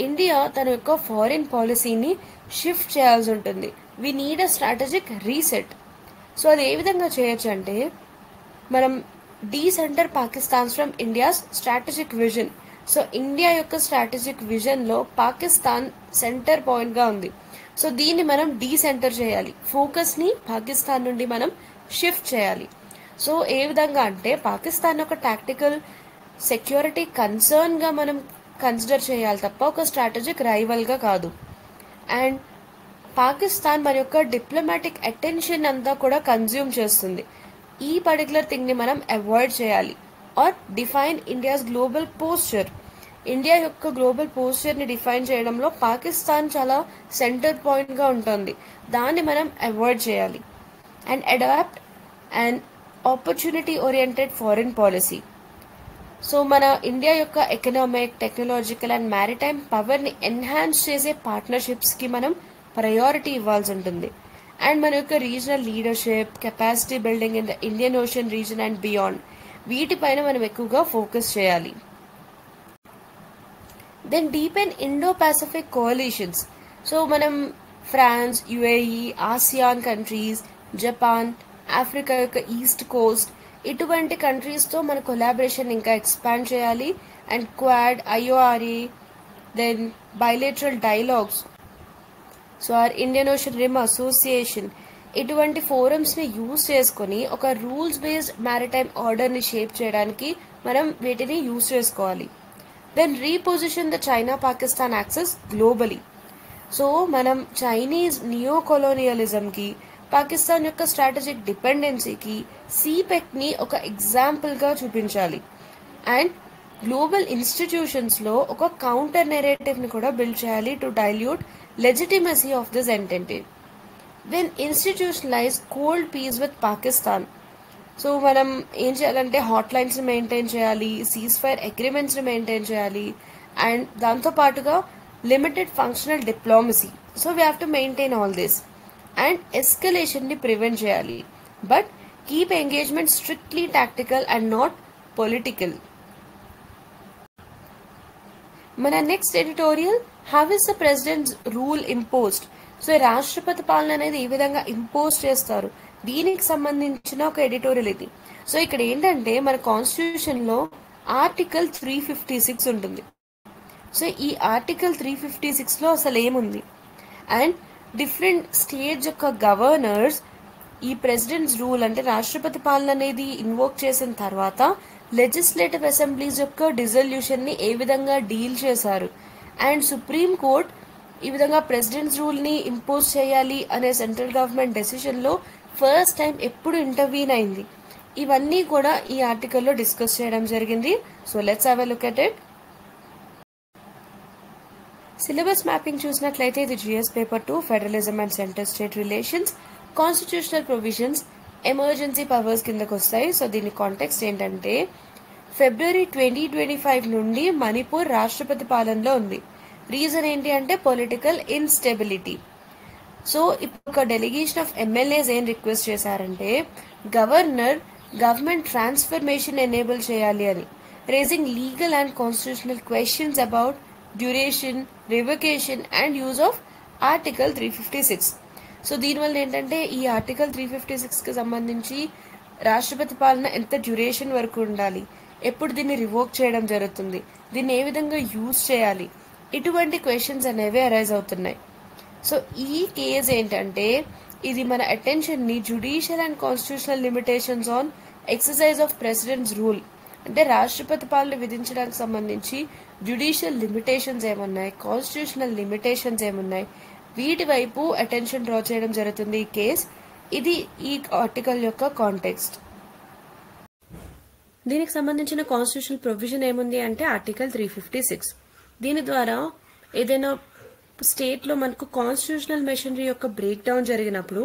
ఇండియా తన యొక్క ఫారిన్ పాలసీని షిఫ్ట్ చేయాల్సి ఉంటుంది. We need a strategic reset. So అది ఏ విధంగా చేయొచ్చు అంటే మనం decenter Pakistan from India's strategic vision. So India యొక్క స్ట్రాటజిక్ విజన్లో పాకిస్తాన్ సెంటర్ పాయింట్గా ఉంది. సో దీన్ని మనం డీసెంటర్ చేయాలి, ఫోకస్ని పాకిస్తాన్ నుండి మనం షిఫ్ట్ చేయాలి. సో ఏ విధంగా అంటే పాకిస్తాన్ ఒక టాక్టికల్ సెక్యూరిటీ కన్సర్న్గా మనం కన్సిడర్ చేయాలి తప్ప ఒక స్ట్రాటజిక్ రైవల్గా కాదు. అండ్ పాకిస్తాన్ మన యొక్క డిప్లొమాటిక్ అటెన్షన్ అంతా కూడా కన్జ్యూమ్ చేస్తుంది. ఈ పర్టికులర్ థింగ్ని మనం అవాయిడ్ చేయాలి. Or define India's global posture. India యొక్క గ్లోబల్ పోస్చర్ని డిఫైన్ చేయడంలో పాకిస్తాన్ చాలా సెంటర్ పాయింట్గా ఉంటుంది, దాన్ని మనం అవాయిడ్ చేయాలి. And adopt and opportunity oriented foreign policy. So మన ఇండియా యొక్క ఎకనామిక్, టెక్నాలజికల్ అండ్ మ్యారిటైమ్ పవర్ని ఎన్హాన్స్ చేసే పార్ట్నర్షిప్స్కి మనం ప్రయారిటీ ఇవ్వాల్సి ఉంటుంది. అండ్ మన యొక్క regional leadership, capacity building in the Indian ocean region and beyond, వీటిపైన మనం ఎక్కువగా ఫోకస్ చేయాలి. Then deepen Indo Pacific coalitions. So మనం France, UAE, ASEAN countries, Japan, Africa యొక్క ఈస్ట్ కోస్ట్, ఇటువంటి కంట్రీస్తో మన కొలాబరేషన్ ఇంకా ఎక్స్పాండ్ చేయాలి. And quad, IORA, then bilateral dialogues, so or Indian ocean rim association, ఇటువంటి ఫోరమ్స్ని యూజ్ చేసుకొని ఒక రూల్స్ బేస్డ్ మ్యారిటైమ్ ఆర్డర్ని షేప్ చేయడానికి మనం వీటిని యూజ్ చేసుకోవాలి. Then reposition the China Pakistan access globally. So మనం చైనీస్ నియో కొలోనియలిజంకి, పాకిస్తాన్ యొక్క స్ట్రాటజిక్ డిపెండెన్సీకి సిపెక్ని ఒక ఎగ్జాంపుల్గా చూపించాలి. అండ్ గ్లోబల్ ఇన్స్టిట్యూషన్స్లో ఒక కౌంటర్ నెరేటివ్ని కూడా బిల్డ్ చేయాలి to dilute legitimacy of this entity. Then institutionalise cold peace with Pakistan. So మనం ఏం చేయాలంటే హాట్ లైన్స్ని మెయింటైన్ చేయాలి, సీజ్ ఫైర్ అగ్రిమెంట్స్ని మెయింటైన్ చేయాలి, అండ్ దాంతోపాటుగా limited functional diplomacy. So we have to maintain all this. And ఎస్కలేషన్ని ప్రివెంట్ చేయాలి, but keep engagement strictly tactical and not political. మన next editorial, how is the president's rule imposed. So రాష్ట్రపతి పాలన అనేది ఏ విధంగా impose చేస్తారు, దీనికి సంబంధించిన ఒక ఎడిటోరియల్ ఇది. సో ఇక్కడ ఏంటంటే మన కాన్స్టిట్యూషన్లో ఆర్టికల్ 356 ఉంటుంది. సో ఈ ఆర్టికల్ 356లో అసలు ఏముంది, అండ్ డిఫరెంట్ స్టేట్స్ యొక్క గవర్నర్స్ ఈ ప్రెసిడెంట్స్ రూల్ అంటే రాష్ట్రపతి పాలన అనేది ఇన్వోక్ చేసిన తర్వాత లెజిస్లేటివ్ అసెంబ్లీస్ యొక్క డిజల్యూషన్ని ఏ విధంగా డీల్ చేశారు, అండ్ సుప్రీం కోర్ట్ ఈ విధంగా ప్రెసిడెంట్స్ రూల్ని ఇంపోజ్ చేయాలి అనే సెంట్రల్ గవర్నమెంట్ డెసిషన్లో ఫస్ట్ టైం ఎప్పుడు ఇంటర్వీన్ అయింది. ఇవన్నీ కూడా ఈ ఆర్టికల్లో డిస్కస్ చేయడం జరిగింది. So let's have a look at it. Syllabus mapping చూసినట్లయితే ఇది GS paper 2 federalism and centre state relations, constitutional provisions, emergency powers కిందకు వస్తాయి. సో దీని కాంటెక్స్ట్ ఏంటంటే ఫిబ్రవరి 2025 నుండి మణిపూర్ రాష్ట్రపతి పాలనలో ఉంది. రీజన్ ఏంటి అంటే పొలిటికల్ ఇన్స్టెబిలిటీ. సో ఇప్పుడు ఒక డెలిగేషన్ ఆఫ్ ఎమ్మెల్యేస్ ఏం రిక్వెస్ట్ చేశారంటే గవర్నర్ గవర్నమెంట్ ట్రాన్స్ఫర్మేషన్ ఎనేబుల్ చేయాలి అని, raising legal and constitutional questions about duration, revocation and use of article 356. So దీనివల్ల ఏంటంటే ఈ ఆర్టికల్ 356కి సంబంధించి రాష్ట్రపతి పాలన ఎంత డ్యూరేషన్ వరకు ఉండాలి, ఎప్పుడు దీన్ని రివోక్ చేయడం జరుగుతుంది, దీన్ని ఏ విధంగా యూజ్ చేయాలి, ఇటువంటి క్వశ్చన్స్ అనేవి అరైజ్ అవుతున్నాయి. సో ఈ కేస్ ఏంటంటే ఇది మన అటెన్షన్ని judicial and constitutional limitations on exercise of president's rule, అంటే రాష్ట్రపతి పాలన విధించడానికి సంబంధించి జ్యుడిషియల్ లిమిటేషన్స్ ఏమున్నాయి, కాన్స్టిట్యూషనల్ లిమిటేషన్స్ ఏమున్నాయి, వీటి వైపు అటెన్షన్ డ్రా చేయడం జరుగుతుంది ఈ కేస్. ఇది ఈ ఆర్టికల్ యొక్క కాంటెక్స్ట్. దీనికి సంబంధించిన కాన్స్టిట్యూషనల్ ప్రొవిజన్ ఏముంది అంటే ఆర్టికల్ 356. దీని ద్వారా ఏదైనా స్టేట్లో మనకు కాన్స్టిట్యూషనల్ మెషినరీ యొక్క బ్రేక్ డౌన్ జరిగినప్పుడు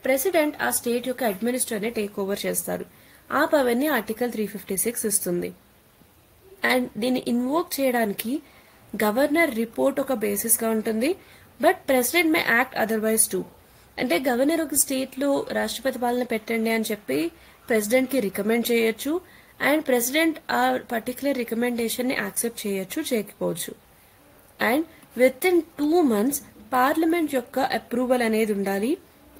ప్రెసిడెంట్ ఆ స్టేట్ యొక్క అడ్మినిస్ట్రేటర్ని టేక్ ఓవర్ చేస్తారు. ఆ పవర్ని ఆర్టికల్ 356 ఇస్తుంది. అండ్ దీన్ని ఇన్వోక్ చేయడానికి గవర్నర్ రిపోర్ట్ ఒక బేసిస్గా ఉంటుంది, but president May act otherwise two. అంటే గవర్నర్ ఒక స్టేట్లో రాష్ట్రపతి పాలన పెట్టండి అని చెప్పి ప్రెసిడెంట్కి రికమెండ్ చేయొచ్చు, అండ్ ప్రెసిడెంట్ ఆ పర్టికులర్ రికమెండేషన్ని యాక్సెప్ట్ చేయొచ్చు, చేయకపోవచ్చు. And with in 2 months parliament యొక్క అప్రూవల్ అనేది ఉండాలి.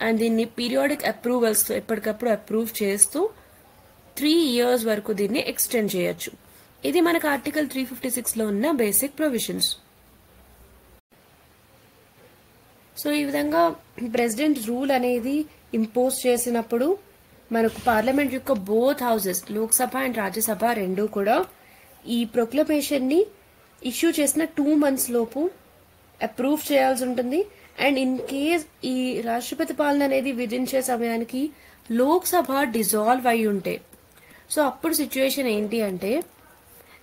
అండ్ దీన్ని పీరియాడిక్ అప్రూవల్స్తో ఎప్పటికప్పుడు అప్రూవ్ చేస్తూ 3 years వరకు దీన్ని ఎక్స్టెండ్ చేయొచ్చు. ఇది మనకు ఆర్టికల్ 356లో ఉన్న బేసిక్ ప్రొవిజన్స్. సో ఈ విధంగా ప్రెసిడెంట్ రూల్ అనేది ఇంపోజ్ చేసినప్పుడు మనకు పార్లమెంట్ యొక్క both houses, Lok Sabha and Rajya Sabha రెండు కూడా ఈ ప్రొక్లమేషన్ని ఇష్యూ చేసిన 2 months లోపు అప్రూవ్ చేయాల్సి ఉంటుంది. అండ్ ఇన్ కేస్ ఈ రాష్ట్రపతి పాలన అనేది విధించే సమయానికి లోక్సభ డిజాల్వ్ అయి ఉంటే, సో అప్పుడు సిచ్యువేషన్ ఏంటి అంటే,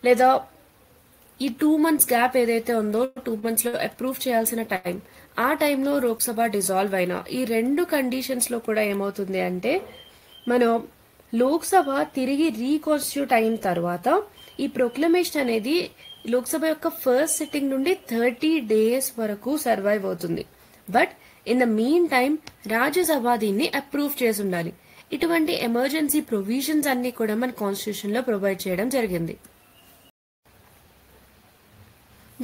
లేదా ఈ 2 months గ్యాప్ ఏదైతే ఉందో 2 monthsలో అప్రూవ్ చేయాల్సిన టైం, ఆ టైంలో లోక్సభ డిజాల్వ్ అయినా ఈ 2 కండిషన్స్లో కూడా ఏమవుతుంది అంటే మనం లోక్సభ తిరిగి రీకాన్స్టిట్యూట్ అయిన తర్వాత ఈ ప్రొక్లమేషన్ అనేది లోక్సభ యొక్క ఫస్ట్ సిట్టింగ్ నుండి 30 days వరకు సర్వైవ్ అవుతుంది. But in the mean time Rajya Sabha దీన్ని అప్రూవ్ చేసి ఉండాలి. ఇటువంటి ఎమర్జెన్సీ ప్రొవిజన్స్ అన్ని కూడా మన కాన్స్టిట్యూషన్ లో ప్రొవైడ్ చేయడం జరిగింది.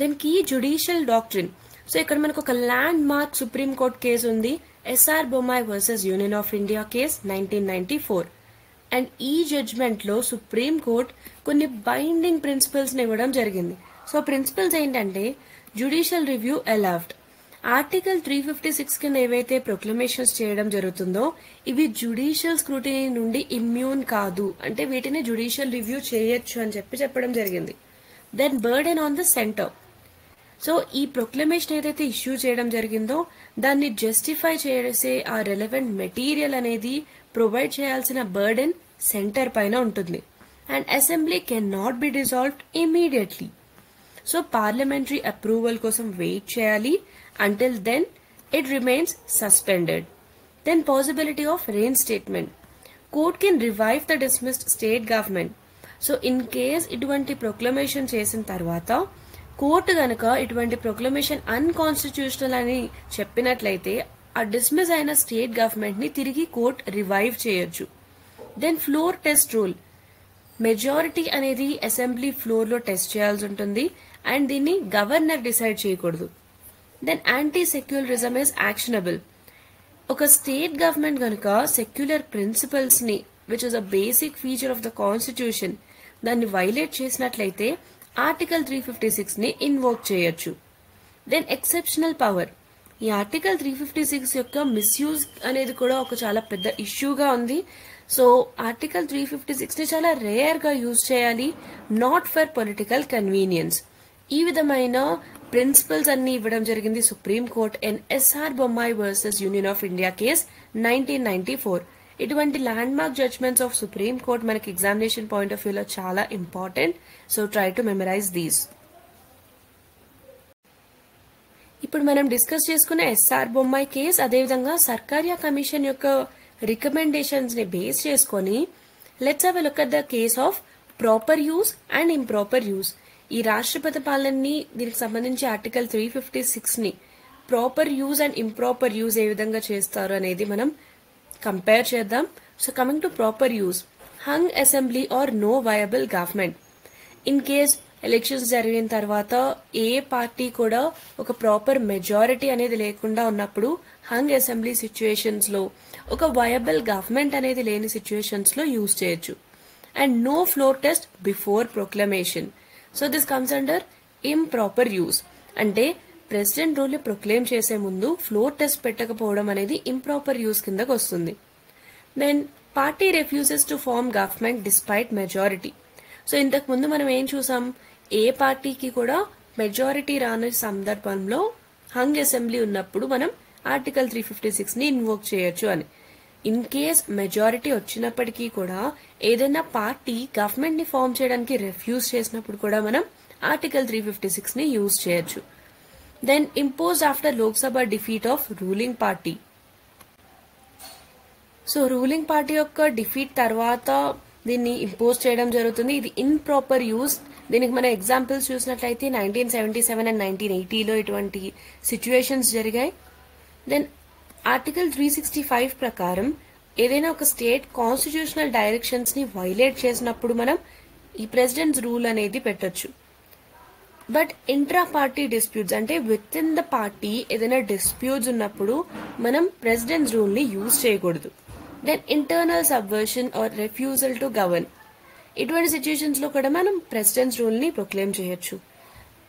Then key judicial doctrine. So ఇక్కడ మనకు ఒక landmark Supreme Court case ఉంది, S R Bommai versus union of India case 1994. And ఈ జడ్జ్మెంట్ లో సుప్రీం కోర్ట్ కొన్ని బైండింగ్ ప్రిన్సిపల్స్ ని ఇవ్వడం జరిగింది. సో ప్రిన్సిపల్స్ ఏంటంటే జ్యుడిషియల్ రివ్యూ అలౌడ్. ఆర్టికల్ 356 కింద ఏవైతే ప్రొక్లమేషన్స్ చేయడం జరుగుతుందో ఇవి జ్యుడిషియల్ స్క్రూటినీ నుండి ఇమ్యూన్ కాదు, అంటే వీటిని జ్యుడిషియల్ రివ్యూ చేయొచ్చు అని చెప్పడం జరిగింది. Then burden on the centre. So ఈ ప్రొక్లమేషన్ ఏదైతే ఇష్యూ చేయడం జరిగిందో దాన్ని జస్టిఫై చేసే ఆ రెలవెంట్ మెటీరియల్ అనేది ప్రొవైడ్ చేయాల్సిన బర్డెన్ సెంటర్ పైన ఉంటుంది. And assembly can not be dissolved immediately. So parliamentary approval కోసం వెయిట్ చేయాలి. Until then, it remains suspended. Then possibility of reinstatement. Court can revive the dismissed state government. So in case ఇటువంటి proclamation చేసిన తర్వాత court గనక ఇటువంటి proclamation unconstitutional అని చెప్పినట్లయితే ఆ డిస్మిస్ అయిన స్టేట్ గవర్నమెంట్ ని తిరిగి కోర్ట్ రివైవ్ చేయొచ్చు. Then floor test rule. Majority అనేది అసెంబ్లీ ఫ్లోర్ లో టెస్ట్ చేయాల్సి ఉంటుంది అండ్ దీన్ని గవర్నర్ డిసైడ్ చేయకూడదు. Then anti secularism is actionable. ఒక స్టేట్ గవర్నమెంట్ కనుక సెక్యులర్ ప్రిన్సిపల్స్ ని which is a basic feature of the constitution దాన్ని వైలేట్ చేసినట్లయితే ఆర్టికల్ 356 ని ఇన్వోక్ చేయొచ్చు. Then exceptional power. ఈ ఆర్టికల్ 356 యొక్క మిస్యూజ్ అనేది కూడా ఒక చాలా పెద్ద ఇష్యూగా ఉంది. సో ఆర్టికల్ 356 ని చాలా రేర్ గా యూజ్ చేయాలి, నాట్ ఫర్ పొలిటికల్ కన్వీనియన్స్. ఈ విధమైన ప్రిన్సిపల్స్ అన్ని ఇవ్వడం జరిగింది supreme court in SR Bommai versus union of India case 1994. ఇటువంటి landmark judgements of supreme court మనకి ఎగ్జామినేషన్ పాయింట్ ఆఫ్ వ్యూలో చాలా important. So try to memorise these. ఇప్పుడు మనం డిస్కస్ చేసుకున్న ఎస్ఆర్ బొమ్మాయి కేస్, అదేవిధంగా సర్కారియా కమిషన్ యొక్క రికమెండేషన్స్ ని బేస్ చేసుకొని let's have a look at the case of proper use and improper use. ఈ రాష్ట్రపతి పాలనని దీనికి సంబంధించి ఆర్టికల్ 356 ని proper use and improper use ఏ విధంగా చేస్తారు అనేది మనం కంపేర్ చేద్దాం. So coming to proper use, hung assembly or no viable government. In case elections జరిగిన తర్వాత ఏ పార్టీ కూడా ఒక ప్రాపర్ మెజారిటీ అనేది లేకుండా ఉన్నప్పుడు హంగ్ అసెంబ్లీ సిచ్యుయేషన్స్ లో, ఒక వయబుల్ గవర్నమెంట్ అనేది లేని సిచ్యుయేషన్స్ లో యూజ్ చేయొచ్చు. And no floor test before proclamation. So this comes under improper use. అంటే ప్రెసిడెంట్ రూల్ ని ప్రొక్లెయిమ్ చేసే ముందు ఫ్లోర్ టెస్ట్ పెట్టకపోవడం అనేది ఇంప్రాపర్ యూజ్ కిందకు వస్తుంది. Then party refuses to form government despite majority. So ఇంతకు ముందు మనం ఏం చూసాం, ఏ పార్టీకి కూడా మెజారిటీ రాని సందర్భంలో హంగ్ అసెంబ్లీ ఉన్నప్పుడు మనం ఆర్టికల్ 356 ని ఇన్వోక్ చేయొచ్చు అని. ఇన్ కేస్ మెజారిటీ వచ్చినప్పటికీ కూడా ఏదైనా పార్టీ గవర్నమెంట్ ని ఫార్మ్ చేయడానికి రిఫ్యూజ్ చేసినప్పుడు కూడా మనం ఆర్టికల్ 356 ని యూజ్ చేయొచ్చు. Then impose after Lok Sabha defeat of ruling party. So ruling party యొక్క డిఫీట్ తర్వాత దీన్ని ఇంపోజ్ చేయడం జరుగుతుంది. ఇది ఇంప్రాపర్ యూజ్. దీనికి మన ఎగ్జాంపుల్స్ చూసినట్లయితే 1977 అండ్ 1980లో ఇటువంటి సిచ్యువేషన్స్ జరిగాయి. దెన్ ఆర్టికల్ 365 ప్రకారం ఏదైనా ఒక స్టేట్ కాన్స్టిట్యూషనల్ డైరెక్షన్స్ ని వైలేట్ చేసినప్పుడు మనం ఈ ప్రెసిడెంట్స్ రూల్ అనేది పెట్టొచ్చు. బట్ ఇంట్రా పార్టీ డిస్ప్యూట్స్ అంటే విత్ ఇన్ ద పార్టీ ఏదైనా డిస్ప్యూట్స్ ఉన్నప్పుడు మనం ప్రెసిడెంట్స్ రూల్ ని యూజ్ చేయకూడదు. Then internal subversion or refusal to govern. ఇటువంటి సిచ్యుయేషన్స్ లో కూడా మనం ప్రెసిడెంట్స్ రూల్ ని ప్రొక్లెయిమ్ చేయొచ్చు.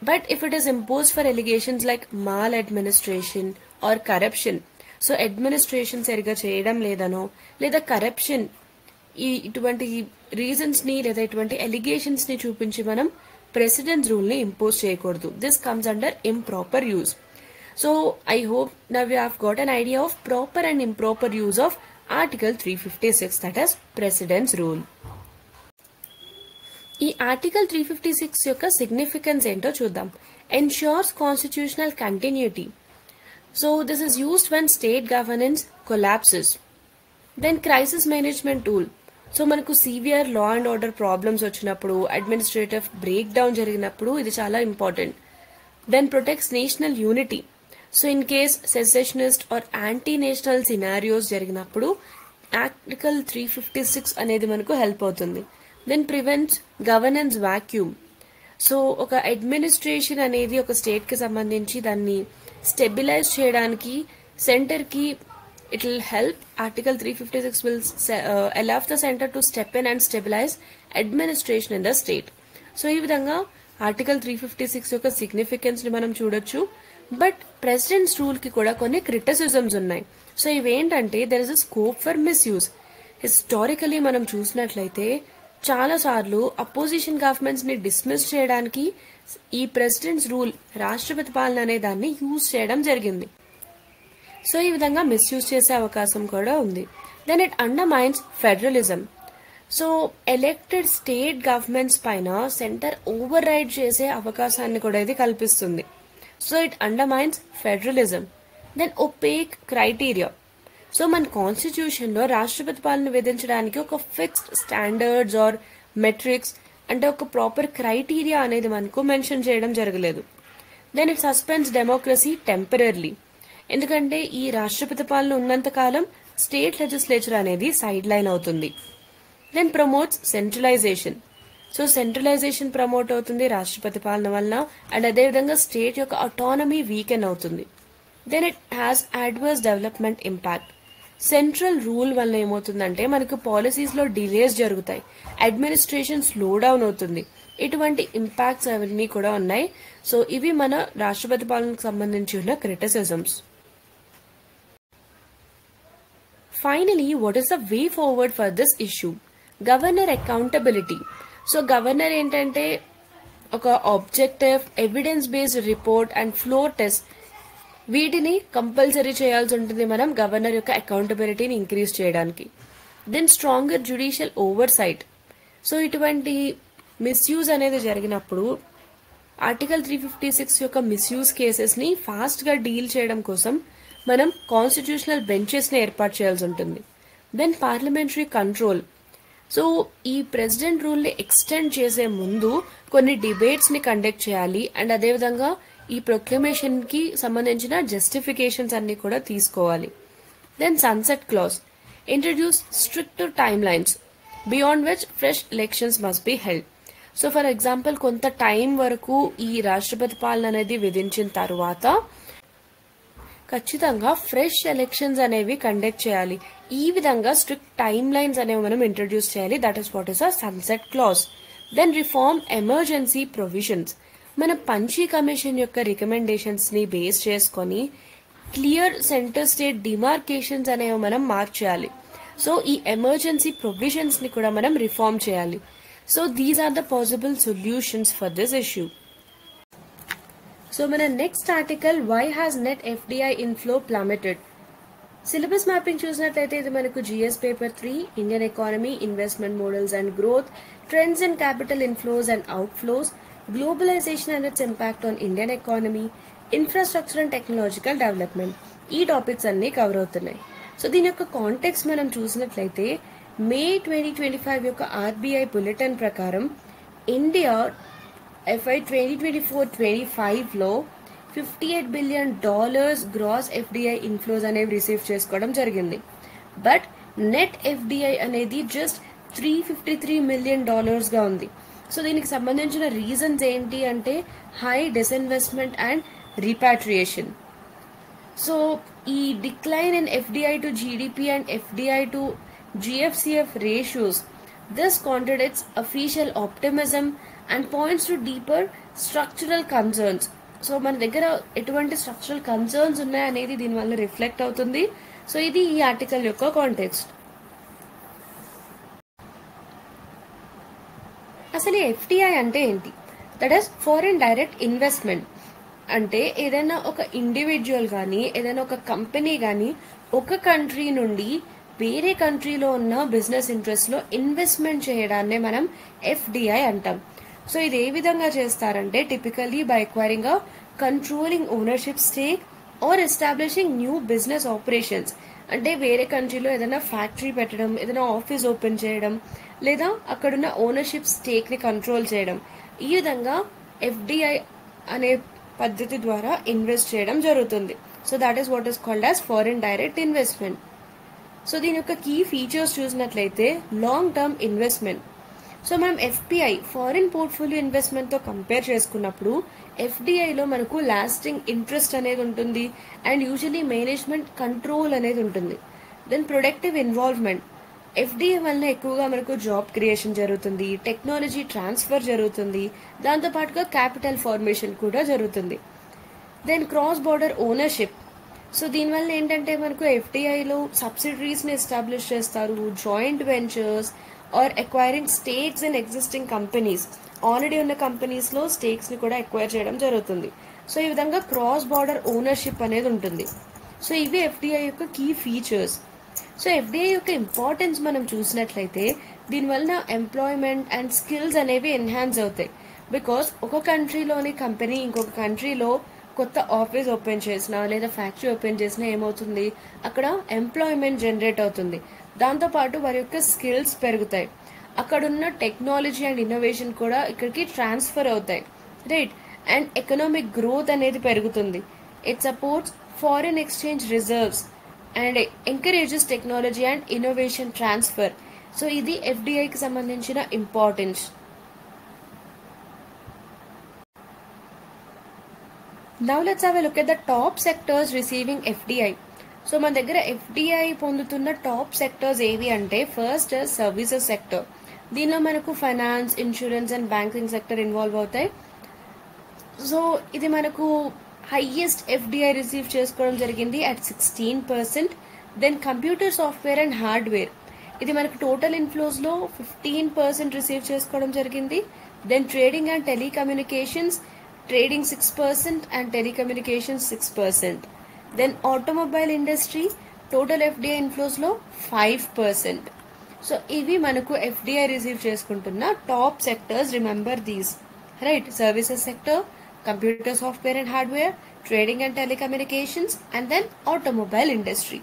But if it is impose for allegations like maladministration or corruption, so administration సరిగా చేయడం లేదనో లేదా కరప్షన్, ఇటువంటి రీజన్స్ ని లేదా ఇటువంటి ఎలిగేషన్స్ ని చూపించి మనం ప్రెసిడెంట్స్ రూల్ ని ఇంపోజ్ చేయకూడదు. This comes under improper use. So I hope now you have got an idea of proper and improper use of article 356, that is president's rule. ఈ ఆర్టికల్ 356 యొక్క సిగ్నిఫికెన్స్ ఏంటో చూద్దాం. Ensures constitutional continuity. So this is used when state governance collapses. Then crisis management tool. So మనకు severe law and order problems వచ్చినప్పుడు, administrative breakdown జరిగినప్పుడు ఇది చాలా important. Then protects national unity. So in case secessionist or anti national scenarios జరిగినప్పుడు article 356 అనేది మనకు help అవుతుంది. Then prevents governance vacuum. So ఒక అడ్మినిస్ట్రేషన్ అనేది ఒక స్టేట్ కి సంబంధించి దాన్ని స్టెబిలైజ్ చేయడానికి సెంటర్ కి it will help. Article 356 will allow the center to step in and stabilize administration in the state. So ఈ విధంగా ఆర్టికల్ 356 యొక్క సిగ్నిఫికెన్స్ ని మనం చూడొచ్చు. బట్ ప్రెసిడెంట్స్ రూల్ కి కూడా కొన్ని క్రిటిసిజమ్స్ ఉన్నాయి. సో ఇవేంటంటే there is a scope for misuse. Historically మనం చూసినట్లయితే చాలా సార్లు అపోజిషన్ గవర్నమెంట్స్ ని డిస్మిస్ చేయడానికి ఈ ప్రెసిడెంట్స్ రూల్, రాష్ట్రపతి పాలన అనే దాన్ని యూజ్ చేయడం జరిగింది. సో ఈ విధంగా మిస్యూజ్ చేసే అవకాశం కూడా ఉంది. Then it undermines federalism. So elected state governments పైన సెంటర్ ఓవర్ రైడ్ చేసే అవకాశాన్ని కూడా ఇది కల్పిస్తుంది. So it undermines federalism. Then opaque criteria. So మన కాన్స్టిట్యూషన్ లో రాష్ట్రపతి పాలన విధించడానికి ఒక ఫిక్స్డ్ స్టాండర్డ్స్ ఆర్ మెట్రిక్స్ అంటే ఒక ప్రాపర్ క్రైటీరియా అనేది మనకు మెన్షన్ చేయడం జరగలేదు. Then it suspends democracy temporarily. ఎందుకంటే ఈ రాష్ట్రపతి పాలన ఉన్నంత కాలం స్టేట్ లెజిస్లేచర్ అనేది సైడ్ లైన్ అవుతుంది. Then promotes centralisation. So centralisation promote అవుతుంది రాష్ట్రపతి పాలన వలన, అండ్ అదేవిధంగా స్టేట్ యొక్క అటానమీ వీకెన్ అవుతుంది. Then it has adverse development impact. Central rule వల్ల ఏమవుతుందంటే మనకు పాలసీస్ లో డిలేస్ జరుగుతాయి, అడ్మినిస్ట్రేషన్ స్లో డౌన్ అవుతుంది. ఇటువంటి ఇంపాక్ట్స్ అవన్నీ కూడా ఉన్నాయి. సో ఇవి మన రాష్ట్రపతి పాలనకు సంబంధించి ఉన్న criticisms. Finally, what is the way forward for this issue? Governor accountability. So governor ఏంటంటే ఒక objective evidence based report and floor test వీటిని కంపల్సరీ చేయాల్సి ఉంటుంది మనం గవర్నర్ యొక్క అకౌంటబిలిటీని ఇంక్రీజ్ చేయడానికి. Then stronger judicial oversight. So ఇటువంటి మిస్యూజ్ అనేది జరిగినప్పుడు ఆర్టికల్ 356 యొక్క మిస్యూజ్ కేసెస్ని ఫాస్ట్గా డీల్ చేయడం కోసం మనం కాన్స్టిట్యూషనల్ బెంచెస్ని ఏర్పాటు చేయాల్సి ఉంటుంది. Then parliamentary control. సో ఈ ప్రెసిడెంట్ రూల్ని ఎక్స్టెండ్ చేసే ముందు కొన్ని డిబేట్స్ని కండక్ట్ చేయాలి అండ్ అదేవిధంగా ఈ ప్రొక్లమేషన్కి సంబంధించిన జస్టిఫికేషన్స్ అన్ని కూడా తీసుకోవాలి. Then sunset clause. Introduce strict timelines beyond which fresh elections must be held. So for example కొంత టైం వరకు ఈ రాష్ట్రపతి పాలన అనేది విధించిన తర్వాత ఖచ్చితంగా ఫ్రెష్ ఎలక్షన్స్ అనేవి కండక్ట్ చేయాలి. ఈ విధంగా స్ట్రిక్ట్ టైమ్ లైన్స్ అనేవి మనం ఇంట్రడ్యూస్ చేయాలి. That is what is a sunset clause. Then reform emergency provisions. మన పంచీ కమిషన్ యొక్క రికమెండేషన్స్ ని బేస్ చేసుకొని క్లియర్ సెంటర్ స్టేట్ డిమార్కేషన్స్ అనేవి మనం మార్క్ చేయాలి. సో ఈ ఎమర్జెన్సీ ప్రొవిజన్స్ ని కూడా మనం రిఫార్మ్ చేయాలి. So these are the possible solutions for this issue. So మన next article, why has net FDI inflow plummeted. Syllabus mapping చూసినట్లయితే ఇది మనకు GS paper 3 Indian economy, investment models and growth, trends in capital inflows and outflows, globalisation and its impact on Indian economy, infrastructure and technological development. ఈ topics అన్ని cover అవుతున్నాయి. So దీని యొక్క context మనం చూసినట్లయితే మే 2025 యొక్క ఆర్బీఐ బులెటిన్ ప్రకారం India FY 2024-25లో $58 బిలియన్ గ్రాస్ ఎఫ్డిఐ ఇన్ఫ్లోస్ అనేవి రిసీవ్ చేసుకోవడం జరిగింది. బట్ నెట్ ఎఫ్డిఐ అనేది జస్ట్ $353 మిలియన్ గా ఉంది. సో దీనికి సంబంధించిన రీజన్స్ ఏంటి అంటే high disinvestment and repatriation. So ఈ decline in FDI to GDP and FDI to GFCF ratios, this contradicts official optimism and points to deeper structural concerns. So మన దగ్గర ఎటువంటి స్ట్రక్చరల్ కన్సర్న్స్ ఉన్నాయనేది దీనివల్ల రిఫ్లెక్ట్ అవుతుంది. సో ఇది ఈ ఆర్టికల్ యొక్క కాంటెక్స్ట్. అసలు ఎఫ్డిఐ అంటే ఏంటి? That is foreign direct investment. అంటే ఏదైనా ఒక ఇండివిజువల్ కానీ ఏదైనా ఒక కంపెనీ కానీ ఒక కంట్రీ నుండి వేరే కంట్రీలో ఉన్న బిజినెస్ ఇంట్రెస్ట్ లో ఇన్వెస్ట్మెంట్ చేయడాన్నే మనం ఎఫ్డిఐ అంటాం. సో ఇది ఏ విధంగా చేస్తారంటే typically by acquiring a controlling ownership stake or establishing new business operations. అంటే వేరే కంట్రీలో ఏదైనా ఫ్యాక్టరీ పెట్టడం, ఏదైనా ఆఫీస్ ఓపెన్ చేయడం, లేదా అక్కడున్న ఓనర్షిప్ స్టేక్ ని కంట్రోల్ చేయడం. ఈ విధంగా ఎఫ్డిఐ అనే పద్ధతి ద్వారా ఇన్వెస్ట్ చేయడం జరుగుతుంది. So that is what is called as foreign direct investment. So దీని యొక్క కీ ఫీచర్స్ చూసినట్లయితే లాంగ్ టర్మ్ ఇన్వెస్ట్మెంట్. సో మనం ఎఫ్పిఐ ఫారిన్ పోర్ట్ఫోలియో ఇన్వెస్ట్మెంట్ తో కంపేర్ చేసుకున్నప్పుడు ఎఫ్డిఐలో మనకు లాస్టింగ్ ఇంట్రెస్ట్ అనేది ఉంటుంది అండ్ యూజువలీ మేనేజ్మెంట్ కంట్రోల్ అనేది ఉంటుంది. Then productive involvement. ఎఫ్డిఐ వల్ల ఎక్కువగా మనకు జాబ్ క్రియేషన్ జరుగుతుంది, టెక్నాలజీ ట్రాన్స్ఫర్ జరుగుతుంది, దాంతో పాటుగా క్యాపిటల్ ఫార్మేషన్ కూడా జరుగుతుంది. Then cross border ownership. So దీనివల్ల ఏంటంటే మనకు ఎఫ్డిఐలో సబ్సిడరీస్ని ఎస్టాబ్లిష్ చేస్తారు, joint ventures or acquiring stakes in existing companies. Already ఉన్న కంపెనీస్లో స్టేక్స్ని కూడా అక్వైర్ చేయడం జరుగుతుంది. సో ఈ విధంగా క్రాస్ బార్డర్ ఓనర్షిప్ అనేది ఉంటుంది. సో ఇవి ఎఫ్డిఐ యొక్క కీ ఫీచర్స్. సో ఎఫ్డిఐ యొక్క ఇంపార్టెన్స్ మనం చూసినట్లయితే దీనివల్ల ఎంప్లాయ్మెంట్ అండ్ స్కిల్స్ అనేవి ఎన్హాన్స్ అవుతాయి. బికాస్ ఒక కంట్రీలోని కంపెనీ ఇంకొక కంట్రీలో కొత్త ఆఫీస్ ఓపెన్ చేసినా లేదా ఫ్యాక్టరీ ఓపెన్ చేసినా ఏమవుతుంది, అక్కడ ఎంప్లాయ్మెంట్ జనరేట్ అవుతుంది. దాంతోపాటు వారి యొక్క స్కిల్స్ పెరుగుతాయి. అక్కడున్న టెక్నాలజీ అండ్ ఇన్నోవేషన్ కూడా ఇక్కడికి ట్రాన్స్ఫర్ అవుతాయి, రైట్? అండ్ ఎకనామిక్ గ్రోత్ అనేది పెరుగుతుంది. It supports foreign exchange reserves and encourages technology and innovation transfer. So ఇది ఎఫ్డిఐకి సంబంధించిన importance. Now let's have a look at the top sectors receiving FDI. So మన దగ్గర FDI పొందుతున్న top sectors ఏవి అంటే first services sector. దీనిలో మనకు finance, insurance and banking sector involve అవుతాయి. సో ఇది మనకు హైయెస్ట్ ఎఫ్డిఐ రిసీవ్ చేసుకోవడం జరిగింది at 16%. Then computer software and hardware, ఇది మనకు టోటల్ ఇన్ఫ్లోస్ లో 15% రిసీవ్ చేసుకోవడం జరిగింది. Then trading and telecommunications, trading 6% and telecommunications 6%. Then automobile industry, total FDI inflows లో 5%. సో ఇవి మనకు ఎఫ్డిఐ రిసీవ్ చేసుకుంటున్న top sectors. Remember these, right? Services sector, computer software and hardware, trading and telecommunications, and then automobile industry.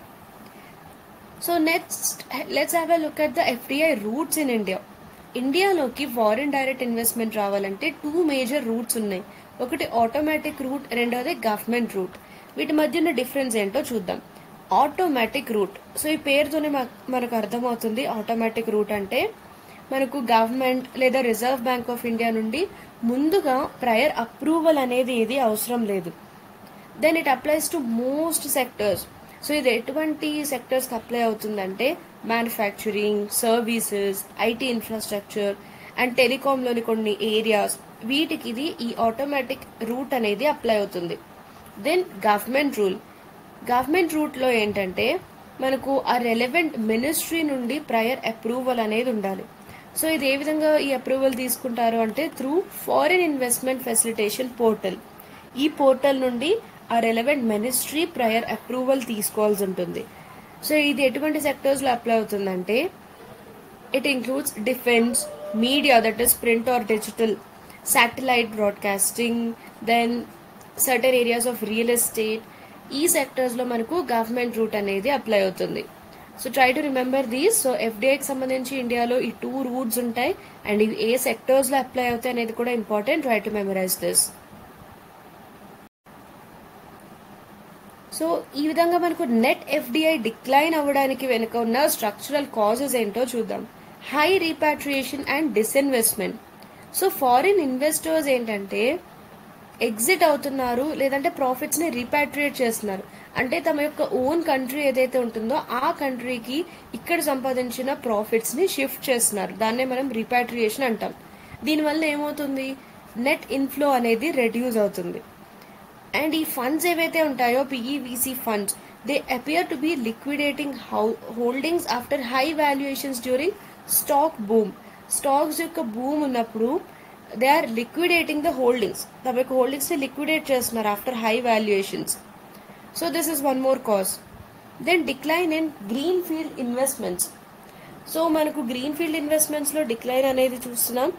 So next let's have a look at the FDI routes in India. ఇండియాలోకి foreign direct investment రావాలంటే 2 major routes ఉన్నాయి. ఒకటి automatic route, రెండోది government route. వీటి మధ్య ఉన్న difference ఏంటో చూద్దాం. ఆటోమేటిక్ రూట్, సో ఈ పేరుతోనే మనకు అర్థమవుతుంది. ఆటోమేటిక్ రూట్ అంటే మనకు గవర్నమెంట్ లేదా రిజర్వ్ బ్యాంక్ ఆఫ్ ఇండియా నుండి ముందుగా ప్రయర్ అప్రూవల్ అనేది ఏది అవసరం లేదు. Then it applies to most sectors. So ఇది ఎటువంటి సెక్టర్స్కి అప్లై అవుతుందంటే manufacturing, services, IT infrastructure and టెలికాంలోని కొన్ని ఏరియాస్, వీటికి ఇది ఈ ఆటోమేటిక్ రూట్ అనేది అప్లై అవుతుంది. Then government rule. గవర్నమెంట్ రూట్లో ఏంటంటే మనకు ఆ రెలెవెంట్ మినిస్ట్రీ నుండి ప్రయర్ అప్రూవల్ అనేది ఉండాలి. సో ఇది ఏ విధంగా ఈ అప్రూవల్ తీసుకుంటారు అంటే through foreign investment facilitation portal. ఈ పోర్టల్ నుండి ఆ రెలెవెంట్ మినిస్ట్రీ ప్రయర్ అప్రూవల్ తీసుకోవాల్సి ఉంటుంది. సో ఇది ఎటువంటి సెక్టర్స్లో అప్లై అవుతుందంటే it includes defence, media that is print or digital, satellite broadcasting, then certain areas of real estate. ఈ సెక్టర్స్లో మనకు గవర్నమెంట్ రూట్ అనేది అప్లై అవుతుంది. So try to remember these. So ఎఫ్డిఐకి సంబంధించి ఇండియాలో ఈ 2 రూట్స్ ఉంటాయి అండ్ ఇవి ఏ సెక్టర్స్లో అప్లై అవుతాయి అనేది కూడా important. Try to memorise this. So ఈ విధంగా మనకు నెట్ ఎఫ్డిఐ డిక్లైన్ అవ్వడానికి వెనుక ఉన్న స్ట్రక్చరల్ కాజెస్ ఏంటో చూద్దాం. High repatriation and disinvestment. So foreign investors ఏంటంటే ఎగ్జిట్ అవుతున్నారు, లేదంటే ప్రాఫిట్స్ ని రీపాట్రియేట్ చేస్తున్నారు. అంటే తమ యొక్క ఓన్ కంట్రీ ఏదైతే ఉంటుందో ఆ కంట్రీకి ఇక్కడ సంపాదించిన ప్రాఫిట్స్ ని షిఫ్ట్ చేస్తున్నారు. దాన్నే మనం రీపాట్రియేషన్ అంటాం. దీనివల్ల ఏమవుతుంది, నెట్ ఇన్ఫ్లో అనేది రెడ్యూస్ అవుతుంది. అండ్ ఈ ఫండ్స్ ఏవైతే ఉంటాయో PE VC funds, they appear to be liquidating holdings after high valuations during stock boom. Stocks యొక్క బూమ్ ఉన్నప్పుడు they are liquidating the holdings. తమ యొక్క హోల్డింగ్స్ ని లిక్విడేట్ చేస్తున్నారు after high valuations. So this is one more cause. Then decline in greenfield investments. So మనకు greenfield investments లో decline అనేది చూస్తున్నాం.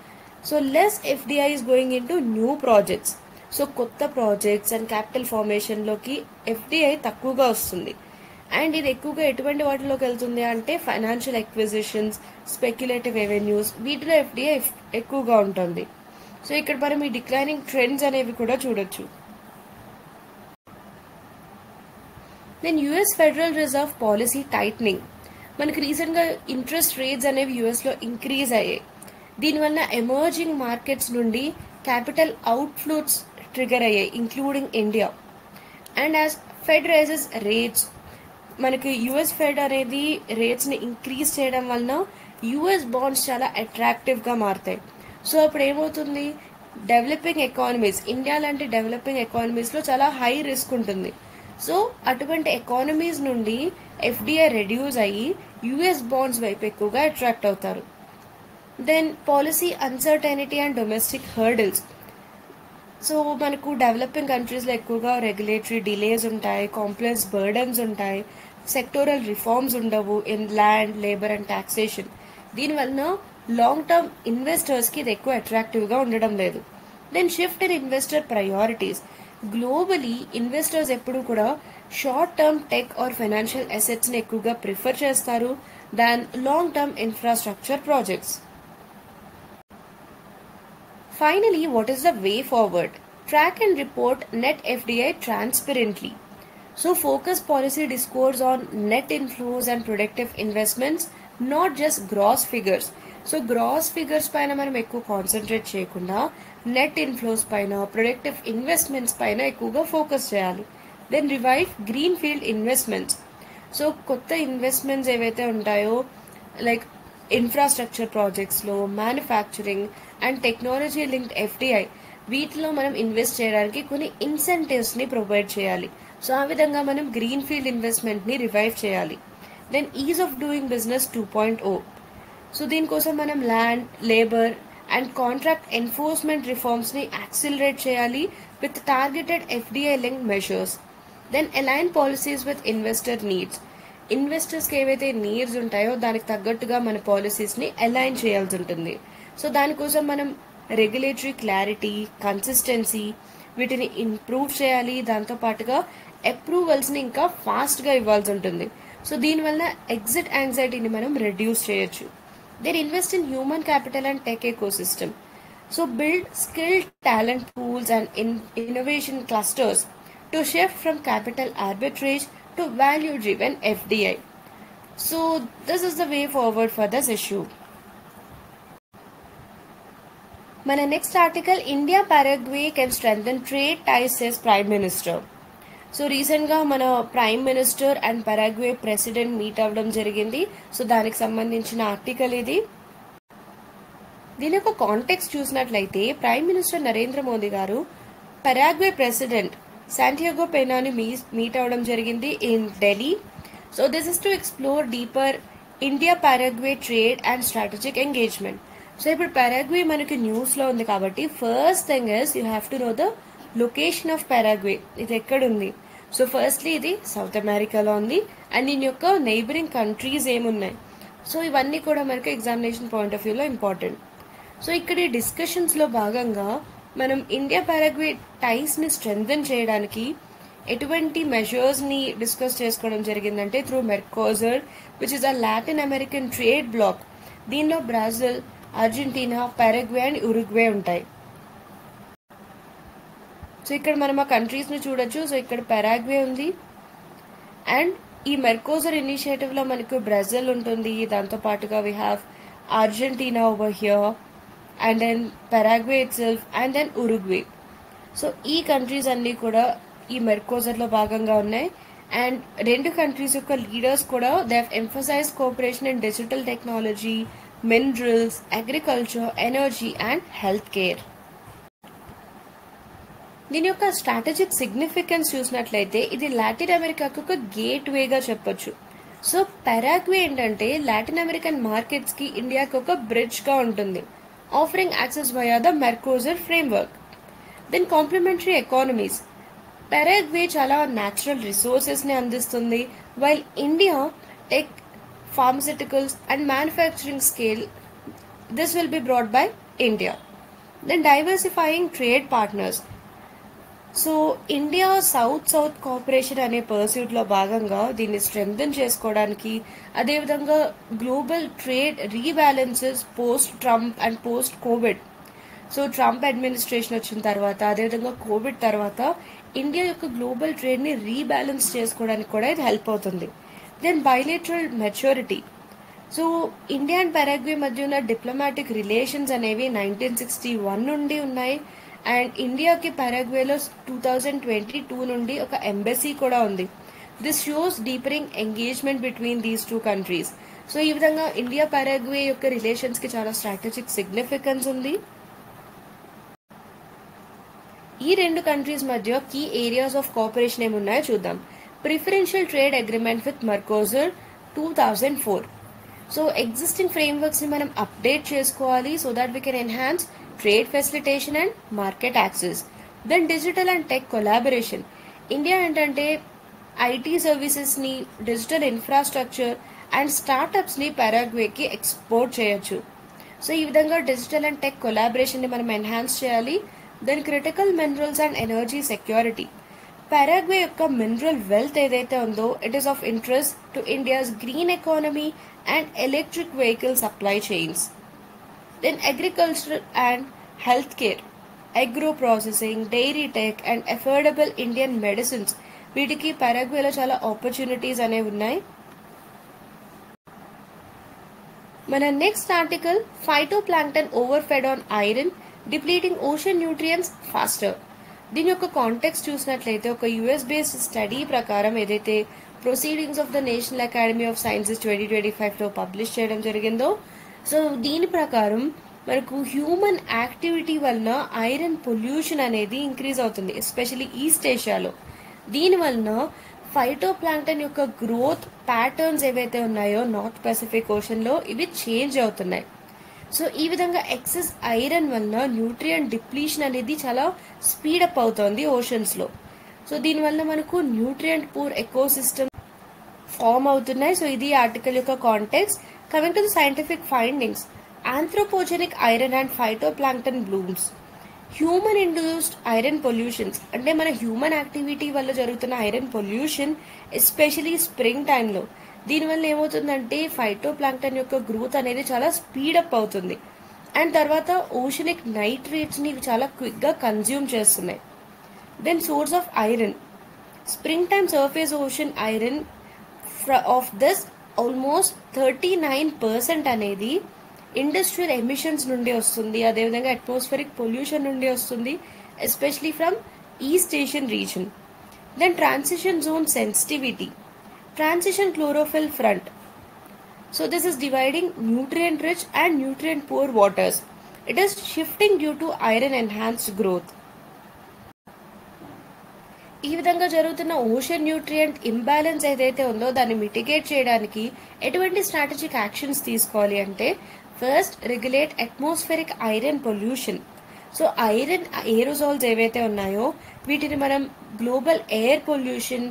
So less FDI is going in to new projects. So కొత్త projects and capital formation లోకి FDI తక్కువగా వస్తుంది. And ఇది ఎక్కువగా ఎటువంటి వాటిలోకి వెళ్తుంది అంటే ఫైనాన్షియల్ ఎక్విజిషన్స్, స్పెక్యులేటివ్ రెవెన్యూస్, వీటిలో ఎఫ్డిఐ ఎక్కువగా ఉంటుంది. సో ఇక్కడ మనం ఈ డిక్లైనింగ్ ట్రెండ్స్ అనేవి కూడా చూడొచ్చు. Then US federal reserve policy tightening. మనకి రీసెంట్ గా ఇంట్రెస్ట్ రేట్స్ అనేవి యుఎస్ లో ఇంక్రీజ్ అయ్యాయి. దీనివల్ల ఎమర్జింగ్ మార్కెట్స్ నుండి క్యాపిటల్ అవుట్ఫ్లోస్ ట్రిగర్ అయ్యాయి, including India. And as Fed raises rates, మనకి యుఎస్ ఫెడ్ అనేది రేట్స్ ని ఇంక్రీజ్ చేయడం వలన యుఎస్ బాండ్స్ చాలా అట్రాక్టివ్ గా మారుతాయి. సో అప్పుడు ఏమవుతుంది, డెవలపింగ్ ఎకానమీస్, ఇండియా లాంటి డెవలపింగ్ ఎకానమీస్ లో చాలా హై రిస్క్ ఉంటుంది. సో అటువంటి ఎకానమీస్ నుండి ఎఫ్డిఐ రెడ్యూస్ అయ్యి యుఎస్ బాండ్స్ వైపు ఎక్కువగా అట్రాక్ట్ అవుతారు. Then policy uncertainty and domestic hurdles. So మనకు డెవలపింగ్ కంట్రీస్లో ఎక్కువగా రెగ్యులేటరీ డిలేస్ ఉంటాయి, కాంప్లెక్స్ బర్డన్స్ ఉంటాయి, సెక్టోరల్ రిఫార్మ్స్ ఉండవు in land, labour and taxation. దీనివల్ల లాంగ్ టర్మ్ ఇన్వెస్టర్స్కి ఇది ఎక్కువ అట్రాక్టివ్గా ఉండడం లేదు. Then shift in investor priorities. Globally investors ఎప్పుడు కూడా short term tech or financial అసెట్స్ని ఎక్కువగా ప్రిఫర్ చేస్తారు than long term infrastructure projects. Finally, what is the way forward? Track and report net FDI transparently. So focus policy discourse on net inflows and productive investments, not just gross figures. So gross figures పైన మనం ఎక్కువ concentrate చేయకుండా net inflows పైన, productive investments పైన ఎక్కువగా focus చేయాలి. Then revive greenfield investments. So కొత్త investments ఏవైతే ఉంటాయో లైక్ ఇన్ఫ్రాస్ట్రక్చర్ ప్రాజెక్ట్స్లో, manufacturing and technology linked FDI, వీటిలో మనం ఇన్వెస్ట్ చేయడానికి కొన్ని ఇన్సెంటివ్స్ని ప్రొవైడ్ చేయాలి. సో ఆ విధంగా మనం గ్రీన్ ఫీల్డ్ ఇన్వెస్ట్మెంట్ని రివైవ్ చేయాలి. Then ease of doing business 2.0. So దీనికోసం మనం land, labour and contract enforcement రిఫార్మ్స్ని యాక్సిలరేట్ చేయాలి with targeted FDI link measures. Then align policies with investor needs. ఇన్వెస్టర్స్కి ఏవైతే నీడ్స్ ఉంటాయో దానికి తగ్గట్టుగా మన పాలసీస్ని అలైన్ చేయాల్సి ఉంటుంది. సో దానికోసం మనం రెగ్యులేటరీ క్లారిటీ, కన్సిస్టెన్సీ వీటిని ఇంప్రూవ్ చేయాలి. దాంతోపాటుగా అప్రూవల్స్ని ఇంకా ఫాస్ట్గా ఇవ్వాల్సి ఉంటుంది. సో దీనివల్ల ఎగ్జిట్ యాంగ్జైటీని మనం రెడ్యూస్ చేయొచ్చు. Then invest in human capital and tech ecosystem. So build skilled talent pools and innovation clusters to shift from capital arbitrage to value driven FDI. So this is the way forward for this issue. మన next article, India Paraguay can strengthen trade ties says prime minister. So రీసెంట్గా మన prime minister and Paraguay president meet అవ్వడం జరిగింది. So దానికి సంబంధించిన article ఇది. దీని యొక్క కాంటెక్స్ట్ చూసినట్లయితే ప్రైమ్ మినిస్టర్ నరేంద్ర మోదీ గారు పారాగ్వే ప్రెసిడెంట్ శాంటియాగో పెనాని మీట్ అవ్వడం జరిగింది in Delhi. So this is to explore deeper India Paraguay trade and strategic engagement. So ఇప్పుడు పారాగ్వే మనకి న్యూస్లో ఉంది కాబట్టి first thing is you have to know the location of Paraguay. ఇది ఎక్కడుంది? సో ఫస్ట్లీ ఇది సౌత్ అమెరికాలో ఉంది అండ్ దీని యొక్క నైబరింగ్ కంట్రీస్ ఏమున్నాయి. సో ఇవన్నీ కూడా మనకి ఎగ్జామినేషన్ పాయింట్ ఆఫ్ వ్యూలో ఇంపార్టెంట్. సో ఇక్కడ ఈ డిస్కషన్స్లో భాగంగా మనం ఇండియా పారాగ్వే టైస్ని స్ట్రెంథెన్ చేయడానికి ఎటువంటి మెజర్స్ని డిస్కస్ చేసుకోవడం జరిగిందంటే through Mercosur which is a Latin American trade bloc. దీనిలో Brazil, Argentina, Paraguay and Uruguay ఉంటాయి. సో ఇక్కడ మనం ఆ కంట్రీస్ని చూడొచ్చు. సో ఇక్కడ పారాగ్వే ఉంది అండ్ ఈ మెర్కోజర్ ఇనిషియేటివ్లో మనకు బ్రెజిల్ ఉంటుంది. దాంతోపాటుగా we have Argentina over here and then Paraguay itself and then Uruguay. So ఈ కంట్రీస్ అన్నీ కూడా ఈ మెర్కోజర్లో భాగంగా ఉన్నాయి. అండ్ రెండు కంట్రీస్ యొక్క లీడర్స్ కూడా they have emphasise cooperation in digital technology, minerals, agriculture, energy and health care. దీని యొక్క స్ట్రాటజిక్ సిగ్నిఫికెన్స్ చూసినట్లయితే ఇది లాటిన్ అమెరికాకు ఒక గేట్ వేగా చెప్పొచ్చు. సో పారాగ్వే ఏంటంటే లాటిన్ అమెరికన్ మార్కెట్స్కి ఇండియాకి ఒక బ్రిడ్జ్గా ఉంటుంది, offering access via the Mercosur framework. Then complementary economies. Paraguay చాలా natural resources ని అందిస్తుంది, while India tech, pharmaceuticals and manufacturing scale this will be brought by India. Then diversifying trade partners. So India south cooperation అనే పర్స్యూట్లో భాగంగా దీన్ని strengthen చేసుకోవడానికి, అదేవిధంగా global trade rebalances post Trump and post COVID. So Trump administration వచ్చిన తర్వాత, అదేవిధంగా Covid తర్వాత ఇండియా యొక్క గ్లోబల్ ట్రేడ్ని రీబ్యాలెన్స్ చేసుకోవడానికి కూడా ఇది హెల్ప్ అవుతుంది. Then bilateral maturity. So India and Paraguay మధ్య ఉన్న డిప్లొమాటిక్ రిలేషన్స్ అనేవి 1961 నుండి ఉన్నాయి. అండ్ ఇండియాకి పారాగ్వేలో 2022 నుండి ఒక ఎంబసీ కూడా ఉంది. This shows deepening engagement between these two countries. So ఈ విధంగా ఇండియా పారాగ్వే యొక్క రిలేషన్స్కి చాలా స్ట్రాటజిక్ సిగ్నిఫికెన్స్ ఉంది. ఈ రెండు కంట్రీస్ మధ్య కీ ఏరియాస్ ఆఫ్ కోఆపరేషన్ ఏమున్నాయో చూద్దాం. Preferential trade agreement with Mercosur 2004. So existing ఫ్రేమ్వర్క్స్ని మనం అప్డేట్ చేసుకోవాలి so that we can enhance trade facilitation and market access. Then digital and tech collaboration. India ఏంటంటే ఐటీ సర్వీసెస్ని, డిజిటల్ ఇన్ఫ్రాస్ట్రక్చర్ అండ్ స్టార్టప్స్ని పారాగ్వేకి export చేయొచ్చు. సో ఈ విధంగా డిజిటల్ అండ్ టెక్ కొలాబరేషన్ని మనం ఎన్హాన్స్ చేయాలి. Then critical minerals and energy security. Paraguay యొక్క మినరల్ వెల్త్ ఏదైతే ఉందో it is of interest to India's green economy and electric vehicle supply chains. Then agriculture and healthcare, agro processing, dairy tech and affordable Indian medicines. వీటికి పారాగ్వేలో చాలా opportunities అనేవి ఉన్నాయి. మన next article, phytoplankton overfed on iron depleting ocean nutrients faster. దీని యొక్క context చూసినట్లయితే ఒక US based study ప్రకారం ఏదైతే proceedings of the National Academy of Sciences 2025లో పబ్లిష్ చేయడం జరిగిందో, సో దీని ప్రకారం మనకు హ్యూమన్ యాక్టివిటీ వలన ఐరన్ పొల్యూషన్ అనేది ఇంక్రీజ్ అవుతుంది, ఎస్పెషల్లీ ఈస్ట్ ఏషియాలో. దీని వలన ఫైటోప్లాంక్టన్ యొక్క గ్రోత్ ప్యాటర్న్స్ ఏవైతే ఉన్నాయో నార్త్ పసిఫిక్ ఓషన్లో ఇవి చేంజ్ అవుతున్నాయి. సో ఈ విధంగా ఎక్సెస్ ఐరన్ వల్ల న్యూట్రియంట్ డిప్లీషన్ అనేది చాలా స్పీడప్ అవుతుంది ఓషన్స్ లో. సో దీనివల్ల మనకు న్యూట్రియంట్ పూర్ ఎకోసిస్టమ్ ఫామ్ అవుతున్నాయి. సో ఇది ఆర్టికల్ యొక్క context. Coming to the scientific findings, anthropogenic iron and phytoplankton blooms, human induced iron pollutions అంటే మన హ్యూమన్ యాక్టివిటీ వల్ల జరుగుతున్న ఐరన్ పొల్యూషన్ ఎస్పెషలీ స్ప్రింగ్ టైంలో, దీనివల్ల ఏమవుతుందంటే ఫైటోప్లాంక్టన్ యొక్క గ్రోత్ అనేది చాలా స్పీడప్ అవుతుంది. అండ్ తర్వాత ఓషనిక్ నైట్రేట్స్ ని చాలా క్విక్ గా కన్జ్యూమ్ చేస్తున్నాయి. Then source of iron, spring time surface ocean iron of this almost 39% అనేది ఇండస్ట్రియల్ ఎమిషన్స్ నుండి వస్తుంది, అదేవిధంగా అట్మాస్ఫిరిక్ పొల్యూషన్ నుండి వస్తుంది, especially from East Asian region. Then transition zone sensitivity, transition chlorophyll front. So this is dividing nutrient rich and nutrient poor waters. It is shifting due to iron enhanced growth. ఈ విధంగా జరుగుతున్న ocean nutrient imbalance ఏదైతే ఉందో దాన్ని mitigate చేయడానికి ఎటువంటి strategic actions తీసుకోవాలి అంటే, first regulate atmospheric iron pollution. So iron aerosols ఏవైతే ఉన్నాయో వీటిని మనం global air pollution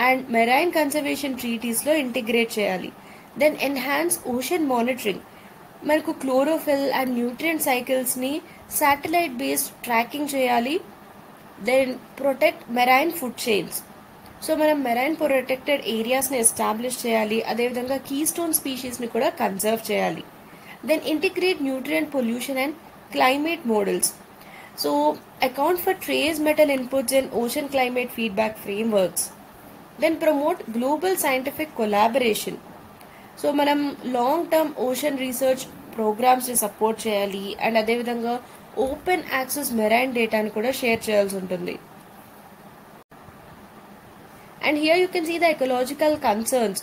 and marine conservation treaties లో ఇంటిగ్రేట్ చేయాలి. దెన్ ఎన్హాన్స్ ఓషన్ మానిటరింగ్, మనకు క్లోరోఫిల్ అండ్ న్యూట్రియంట్ సైకిల్స్ ని శాటిలైట్ బేస్డ్ ట్రాకింగ్ చేయాలి. Then protect marine food chains, so మనం మెరైన్ ప్రొటెక్టెడ్ ఏరియాస్ ని ఎస్టాబ్లిష్ చేయాలి, అదేవిధంగా కీస్టోన్ స్పీషీస్ ని కూడా కన్జర్వ్ చేయాలి. Then integrate nutrient pollution and climate models, so account for trace metal inputs and ocean climate feedback frameworks. Then promote global scientific collaboration, so మనం long term ocean research programmes ని support చేయాలి and అదేవిధంగా open access marine డేటాని కూడా share చేయాల్సి ఉంటుంది. And here you can see the ecological concerns,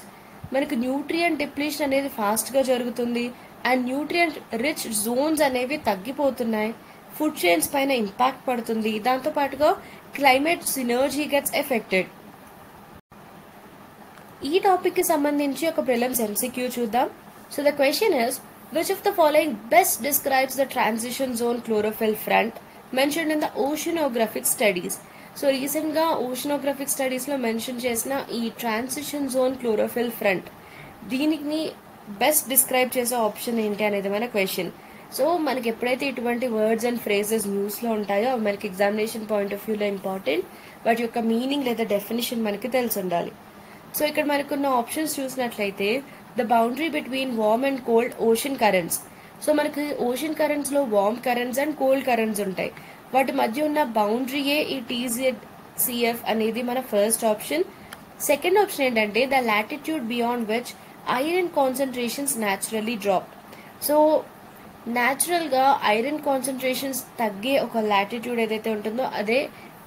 మనకు nutrient depletion అనేది ఫాస్ట్ గా జరుగుతుంది అండ్ న్యూట్రియంట్ రిచ్ జోన్స్ అనేవి తగ్గిపోతున్నాయి, ఫుడ్ చైన్స్ పైన ఇంపాక్ట్ పడుతుంది, దాంతో పాటుగా క్లైమేట్ సినర్జీ గెట్స్ ఎఫెక్టెడ్. ఈ టాపిక్ కి సంబంధించి ఒక ప్రిలిమ్స్ ఎంసీక్యూ చూద్దాం. So the question is, which of the following best describes the transition zone chlorophyll front mentioned in the oceanographic studies? So recent గా ఓషనోగ్రఫిక్ స్టడీస్ లో mention చేసిన ఈ transition zone chlorophyll front, దీనికి best describe చేసే option ఏంటి అనేది మన question. So మనకి ఎప్పుడైతే ఇటువంటి వర్డ్స్ అండ్ ఫ్రేజెస్ న్యూస్ లో ఉంటాయో అవి మనకి ఎగ్జామినేషన్ పాయింట్ ఆఫ్ వ్యూలో ఇంపార్టెంట్, వాటి యొక్క మీనింగ్ లేదా డెఫినేషన్ మనకి తెలిసి ఉండాలి. సో ఇక్కడ మనకున్న ఆప్షన్స్ చూసినట్లయితే, the boundary between warm and cold ocean currents, so మనకి ఓషన్ కరెంట్స్ లో warm currents and cold currents ఉంటాయి, వాటి మధ్య ఉన్న బౌండరీయే ఈ TZCF అనేది మన ఫస్ట్ ఆప్షన్. సెకండ్ ఆప్షన్ ఏంటంటే, the latitude beyond which iron concentrations naturally drop, so natural గా ఐరన్ కాన్సన్ట్రేషన్స్ తగ్గే ఒక లాటిట్యూడ్ ఏదైతే ఉంటుందో అదే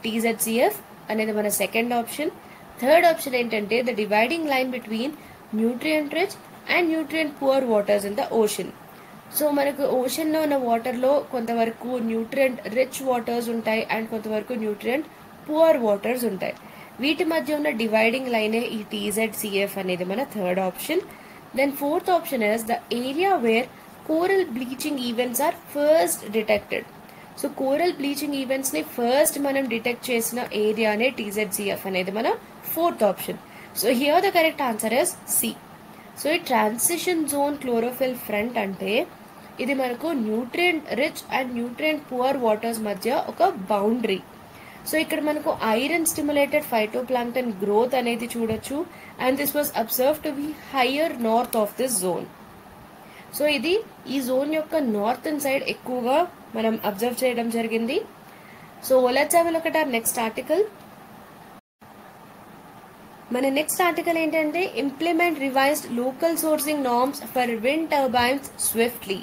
TZCF అనేది మన సెకండ్ ఆప్షన్. థర్డ్ ఆప్షన్ ఏంటంటే, the dividing line between nutrient rich and nutrient poor waters in the ocean, so మనకు ఓషన్ లో ఉన్న వాటర్ లో కొంతవరకు న్యూట్రియంట్ రిచ్ వాటర్స్ ఉంటాయి అండ్ కొంతవరకు న్యూట్రియంట్ పువర్ వాటర్స్ ఉంటాయి, వీటి మధ్య ఉన్న డివైడింగ్ లైనే ఈ TZCF అనేది మన third option. Then fourth option is the area where coral bleaching events are first detected, so coral bleaching events ని ఫస్ట్ మనం డిటెక్ట్ చేసిన ఏరియానే TZCF అనేది మన fourth option. So here the correct answer is C. So ఈ transition zone chlorophyll front అంటే ఇది మనకు nutrient rich and nutrient poor waters మధ్య ఒక బౌండరీ. సో ఇక్కడ మనకు ఐరన్ స్టిమ్యులేటెడ్ ఫైటోప్లాంక్టన్ గ్రోత్ అనేది చూడొచ్చు and this was observe to be higher north of this zone. So ఇది ఈ జోన్ యొక్క నార్థన్ సైడ్ ఎక్కువగా మనం అబ్జర్వ్ చేయడం జరిగింది. So let's have a look at our next article. మన నెక్స్ట్ ఆర్టికల్ ఏంటంటే, implement revised local sourcing norms for wind turbines swiftly.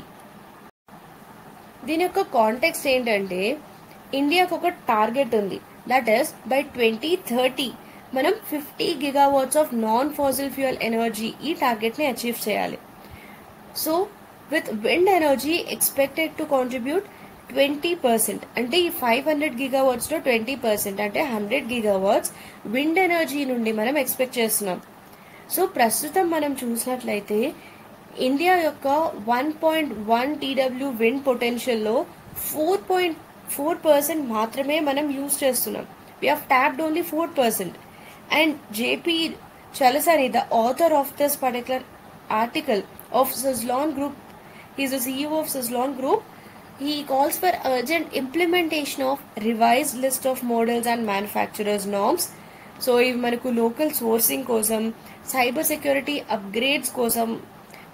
దీని యొక్క కాంటెక్స్ట్ ఏంటంటే, ఇండియాకు ఒక టార్గెట్ ఉంది, దట్ ఈస్ బై 2030 మనం 50 gigawatts of non fossil fuel energy ఈ టార్గెట్ ని అచీవ్ చేయాలి. So with wind energy expected to contribute 20%, అంటే ఈ 500 గిగావాట్స్ లో 20% అంటే 100 గిగావాట్స్ విండ్ ఎనర్జీ నుండి మనం ఎక్స్పెక్ట్ చేస్తున్నాం. సో ప్రస్తుతం మనం చూసినట్లయితే ఇండియా యొక్క 1.1 TW విండ్ పొటెన్షియల్లో 4.4% మాత్రమే మనం యూజ్ చేస్తున్నాం. We have tapped only 4%. And JP Chalasani, the author of this particular article of Suzlon Group, he is the CEO of Suzlon Group. He calls for urgent implementation of revised list of models and manufacturers norms. So ఇవి మనకు local sourcing కోసం, cyber security upgrades కోసం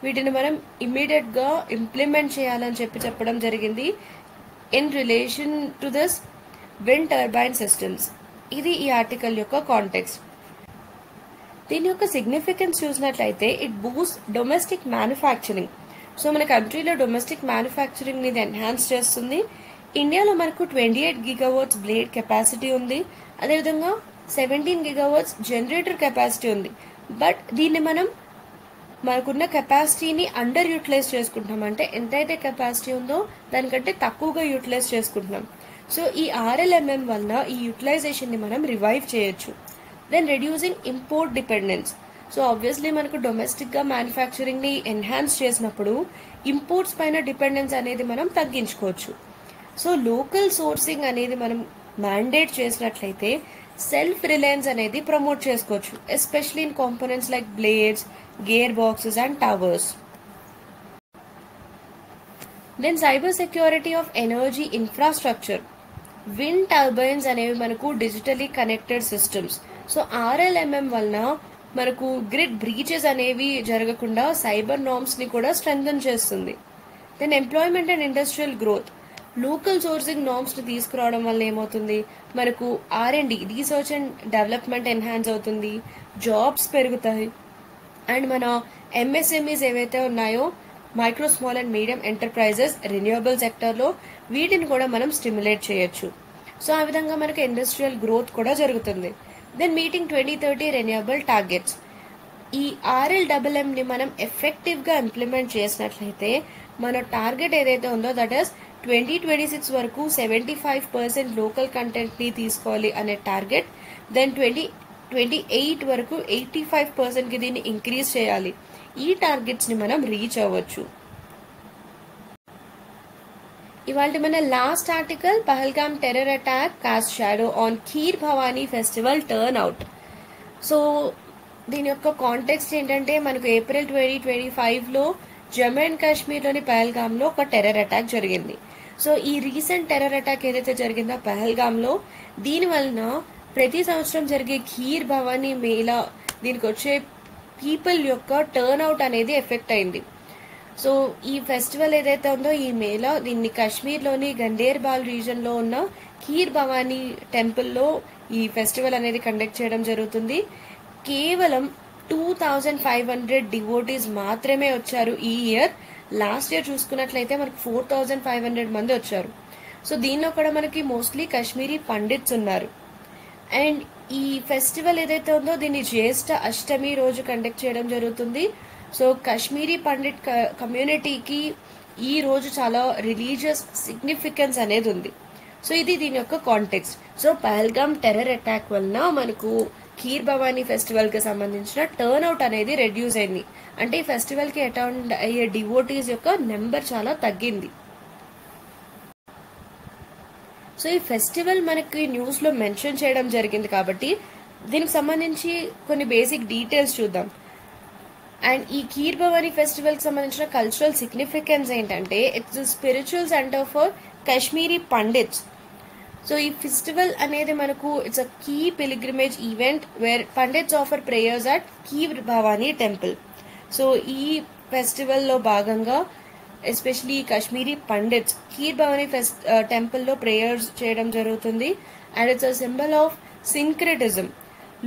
వీటిని మనం ఇమ్మీడియట్గా implement చేయాలని చెప్పడం జరిగింది in relation to this wind turbine systems. ఇది ఈ ఆర్టికల్ యొక్క కాంటెక్స్ట్. దీని యొక్క సిగ్నిఫికెన్స్ చూసినట్లయితే it Boost domestic manufacturing. So మన కంట్రీలో డొమెస్టిక్ మ్యానుఫ్యాక్చరింగ్ ని ఎన్హాన్స్ చేస్తుంది. ఇండియాలో మనకు 28 GW బ్లేడ్ కెపాసిటీ ఉంది. అదేవిధంగా 17 GW జనరేటర్ కెపాసిటీ ఉంది. బట్ దీన్ని మనం మనకున్న కెపాసిటీని అండర్ యూటిలైజ్ చేసుకుంటున్నాం. అంటే ఎంతైతే కెపాసిటీ ఉందో దానికంటే తక్కువగా యూటిలైజ్ చేసుకుంటున్నాం. సో ఈ RLMM వలన ఈ యూటిలైజేషన్ ని మనం రివైవ్ చేయొచ్చు. Then reducing import dependence. So obviously మనకు డొమెస్టిక్ గా మ్యానుఫ్యాక్చరింగ్ ని ఎన్హాన్స్ చేసినప్పుడు ఇంపోర్ట్స్ పైన డిపెండెన్స్ అనేది మనం తగ్గించుకోవచ్చు. సో లోకల్ సోర్సింగ్ అనేది మనం మ్యాండేట్ చేసినట్లయితే సెల్ఫ్ రిలయన్స్ అనేది ప్రమోట్ చేసుకోవచ్చు, especially in components like blades, gear boxes and towers. Then cyber security of energy infrastructure. Wind turbines అనేవి మనకు digitally connected systems. So RLMM వలన మనకు గ్రిడ్ బ్రీచెస్ అనేవి జరగకుండా సైబర్ నార్మ్స్ ని కూడా స్ట్రెంథన్ చేస్తుంది. Then employment and industrial growth. Local sourcing norms ని తీసుకురావడం వల్ల ఏమవుతుంది, మనకు R&D, research and development enhance అవుతుంది, జాబ్స్ పెరుగుతాయి. అండ్ మన MSMEs ఏవైతే ఉన్నాయో, micro small and medium enterprises renewable సెక్టర్లో, వీటిని కూడా మనం స్టిమ్యులేట్ చేయొచ్చు. సో ఆ విధంగా మనకు ఇండస్ట్రియల్ గ్రోత్ కూడా జరుగుతుంది. Then meeting 2030 renewable targets. ఈ RLMM ని మనం ఎఫెక్టివ్ గా ఇంప్లిమెంట్ చేసినట్లయితే మన టార్గెట్ ఏదైతే ఉందో దట్ ఈస్ 2026 వరకు 75% లోకల్ కంటెంట్ ని తీసుకోవాలి అనే టార్గెట్. దెన్ 2028 వరకు 85% కి దీన్ని ఇంక్రీజ్ చేయాలి. ఈ టార్గెట్స్ ని మనం రీచ్ అవ్వచ్చు. ఇవాళ మన last article, Pahalgam terror attack cost shadow on kheer Bhavani festival turn out. So దీని యొక్క కాంటెక్స్ట్ ఏంటంటే మనకు ఏప్రిల్ 2025లో జమ్మూ అండ్ కాశ్మీర్లోని పహల్గామ్లో ఒక టెర్రర్ అటాక్ జరిగింది. సో ఈ రీసెంట్ టెర్రర్ అటాక్ ఏదైతే జరిగిందో పహల్గామ్లో, దీని వలన ప్రతి సంవత్సరం జరిగే ఖీర్ భవానీ మేళా, దీనికి వచ్చే పీపుల్ యొక్క టర్న్ అవుట్ అనేది ఎఫెక్ట్ అయింది. సో ఈ ఫెస్టివల్ ఏదైతే ఉందో ఈ మేళా, దీన్ని కాశ్మీర్లోని గండేర్బాల్ రీజన్ లో ఉన్న ఖీర్ భవానీ టెంపుల్లో ఈ ఫెస్టివల్ అనేది కండక్ట్ చేయడం జరుగుతుంది. కేవలం 2500 డివోటీస్ మాత్రమే వచ్చారు ఈ ఇయర్. లాస్ట్ ఇయర్ చూసుకున్నట్లయితే మనకు 4500 మంది వచ్చారు. సో దీనిలో కూడా మనకి మోస్ట్లీ కాశ్మీరీ పండిట్స్ ఉన్నారు. అండ్ ఈ ఫెస్టివల్ ఏదైతే ఉందో దీన్ని జ్యేష్ఠ అష్టమి రోజు కండక్ట్ చేయడం జరుగుతుంది. సో కాశ్మీరీ పండిట్ కమ్యూనిటీకి ఈ రోజు చాలా రిలీజియస్ సిగ్నిఫికెన్స్ అనేది ఉంది. సో ఇది దీని యొక్క context. So Pahalgam terror attack వలన మనకు ఖీర్ భవానీ ఫెస్టివల్ కి సంబంధించిన టర్న్ అవుట్ అనేది రెడ్యూస్ అయింది. అంటే ఈ ఫెస్టివల్ కి అటెండ్ అయ్యే డివోటీస్ యొక్క నెంబర్ చాలా తగ్గింది. సో ఈ ఫెస్టివల్ మనకి న్యూస్ లో మెన్షన్ చేయడం జరిగింది కాబట్టి దీనికి సంబంధించి కొన్ని బేసిక్ డీటెయిల్స్ చూద్దాం. అండ్ ఈ ఖీర్ భవానీ ఫెస్టివల్ కి సంబంధించిన కల్చరల్ సిగ్నిఫికెన్స్ ఏంటంటే it's spiritual centre for Kashmiri Pandits. So ఈ ఫెస్టివల్ అనేది మనకు it's a key pilgrimage event where Pandits offer prayers at Kheer Bhavani temple. So ఈ ఫెస్టివల్ లో భాగంగా ఎస్పెషలీ కాశ్మీరీ పండిట్స్ ఖీర్ భవానీ టెంపుల్లో ప్రేయర్స్ చేయడం జరుగుతుంది. And it's a symbol of syncretism.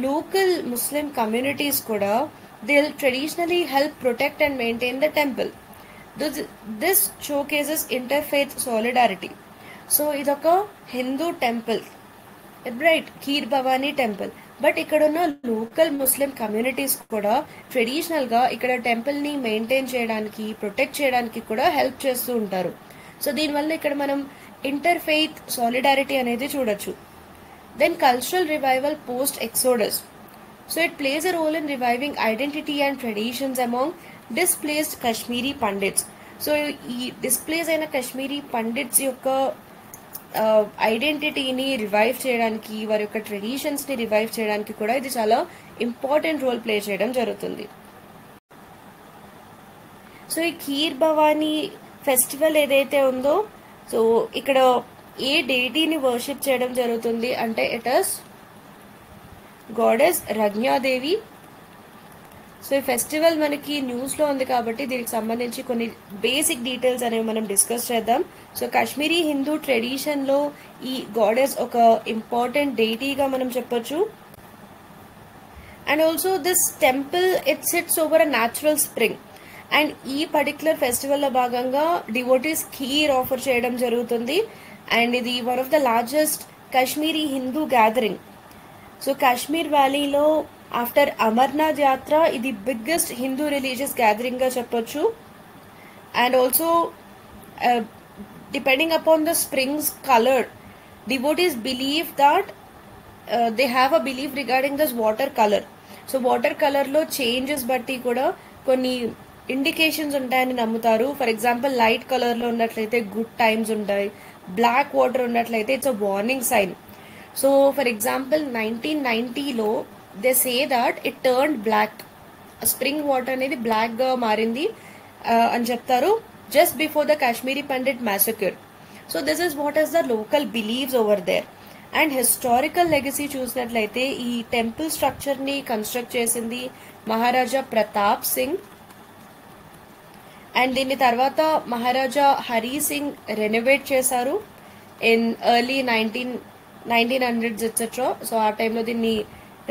Local Muslim communities కూడా they'll traditionally help protect and maintain the temple. This showcases interfaith solidarity. So idoka Hindu temple, right, Kheer Bhavani temple, but ikkada unna local Muslim communities kuda traditional ga ikkada temple ni maintain cheyadaniki, protect cheyadaniki kuda help chestu untaru. So దీని వల్ల ఇక్కడ మనం interfaith solidarity అనేది చూడొచ్చు. Then cultural revival post exodus. So it plays a role in reviving identity and traditions among displaced Kashmiri Pandits. So ఈ displays అయిన Kashmiri pundits యొక్క ఐడెంటిటీని revive చేయడానికి, వారి యొక్క ట్రెడిషన్స్ ని రివైవ్ చేయడానికి కూడా ఇది చాలా ఇంపార్టెంట్ రోల్ ప్లే చేయడం జరుగుతుంది. సో ఈ ఖీర్ భవానీ ఫెస్టివల్ ఏదైతే ఉందో, సో ఇక్కడ ఏ డేటీని వర్షిప్ చేయడం జరుగుతుంది అంటే ఇట్ ఇస్ గాడెస్ రజ్ఞాదేవి. సో ఈ ఫెస్టివల్ మనకి న్యూస్ లో ఉంది కాబట్టి దీనికి సంబంధించి కొన్ని బేసిక్ డీటెయిల్స్ అనేవి మనం డిస్కస్ చేద్దాం. సో కాశ్మీరీ హిందూ ట్రెడిషన్ లో ఈ గాడెస్ ఒక ఇంపార్టెంట్ డేటీగా మనం చెప్పొచ్చు. And also this temple it sits over a natural spring. And ఈ పర్టికులర్ ఫెస్టివల్ లో భాగంగా డివోటీస్ ఖీర్ ఆఫర్ చేయడం జరుగుతుంది. అండ్ ఇది one of the largest Kashmiri Hindu gathering. So Kashmir వ్యాలీలో ఆఫ్టర్ అమర్నాథ్ యాత్ర ఇది బిగ్గెస్ట్ హిందూ రిలీజియస్ గ్యాదరింగ్ గా చెప్పొచ్చు. And also depending upon the springs colour, devotees believe that they have a believe regarding this water colour. So water colour లో changes బట్టి కూడా కొన్ని indications ఉంటాయని నమ్ముతారు. ఫర్ ఎగ్జాంపుల్ లైట్ కలర్ లో ఉన్నట్లయితే గుడ్ టైమ్స్ ఉంటాయి, బ్లాక్ వాటర్ ఉన్నట్లయితే it's a warning sign. So for example 1990లో they say that it turned black, spring water అనేది బ్లాక్ గా మారింది అని చెప్తారు just before the Kashmiri Pandit massacre. So this is what is the local beliefs over there. And historical legacy చూసినట్లయితే ఈ temple structure ని construct చేసింది మహారాజా ప్రతాప్ సింగ్. అండ్ దీని తర్వాత మహారాజా హరి సింగ్ రెనోవేట్ చేశారు in early 1900s etcetera. So ఆ టైంలో దీన్ని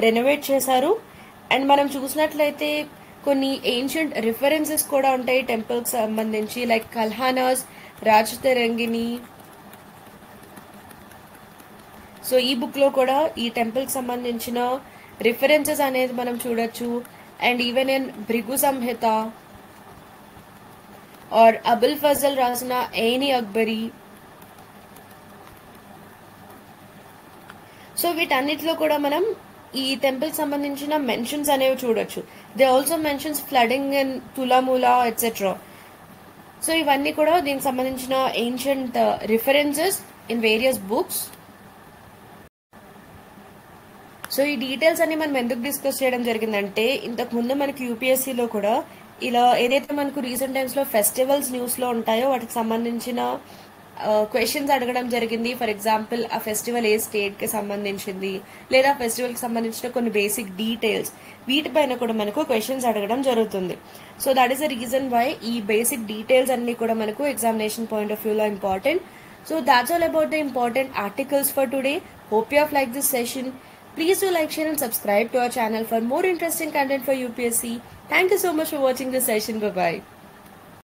రెనోవేట్ చేశారు. అండ్ మనం చూసినట్లయితే కొన్ని ఏన్షియంట్ రిఫరెన్సెస్ కూడా ఉంటాయి టెంపుల్ కి సంబంధించి, లైక్ కల్హానాస్, రాజతరంగిణి. సో ఈ బుక్ లో కూడా ఈ టెంపుల్ కి సంబంధించిన రిఫరెన్సెస్ అనేది మనం చూడొచ్చు. And even in Bhrigu Samhita or Abul Fazl రాసిన ఏని అక్బరీ. సో వీటన్నిటిలో కూడా మనం ఈ టెంపుల్ సంబంధించిన మెన్షన్స్ అనేవి చూడొచ్చు. They also mentions flooding in తులమూల ఎట్సెట్రా. సో ఇవన్నీ కూడా దీనికి సంబంధించిన ancient references in various books. So ఈ డీటెయిల్స్ అన్ని మనం ఎందుకు డిస్కస్ చేయడం జరిగిందంటే, ఇంతకు ముందు మనకి యూపీఎస్సీలో కూడా ఇలా ఏదైతే మనకు రీసెంట్ టైమ్స్ లో ఫెస్టివల్స్ న్యూస్ లో ఉంటాయో వాటికి సంబంధించిన క్వశ్చన్స్ అడగడం జరిగింది. ఫర్ ఎగ్జాంపుల్ ఆ ఫెస్టివల్ ఏ స్టేట్ కి సంబంధించింది, లేదా ఫెస్టివల్ కి సంబంధించిన కొన్ని బేసిక్ డీటెయిల్స్, వీటిపైన కూడా మనకు క్వశ్చన్స్ అడగడం జరుగుతుంది. So that is the reason why ఈ బేసిక్ డీటెయిల్స్ అన్ని కూడా మనకు ఎగ్జామినేషన్ పాయింట్ ఆఫ్ వ్యూ లో important. So that's all about the important articles for today. Hope you have liked this session. Please do like, share and subscribe to our channel for more interesting content for UPSC. Thank you so much for watching this session. Bye-bye.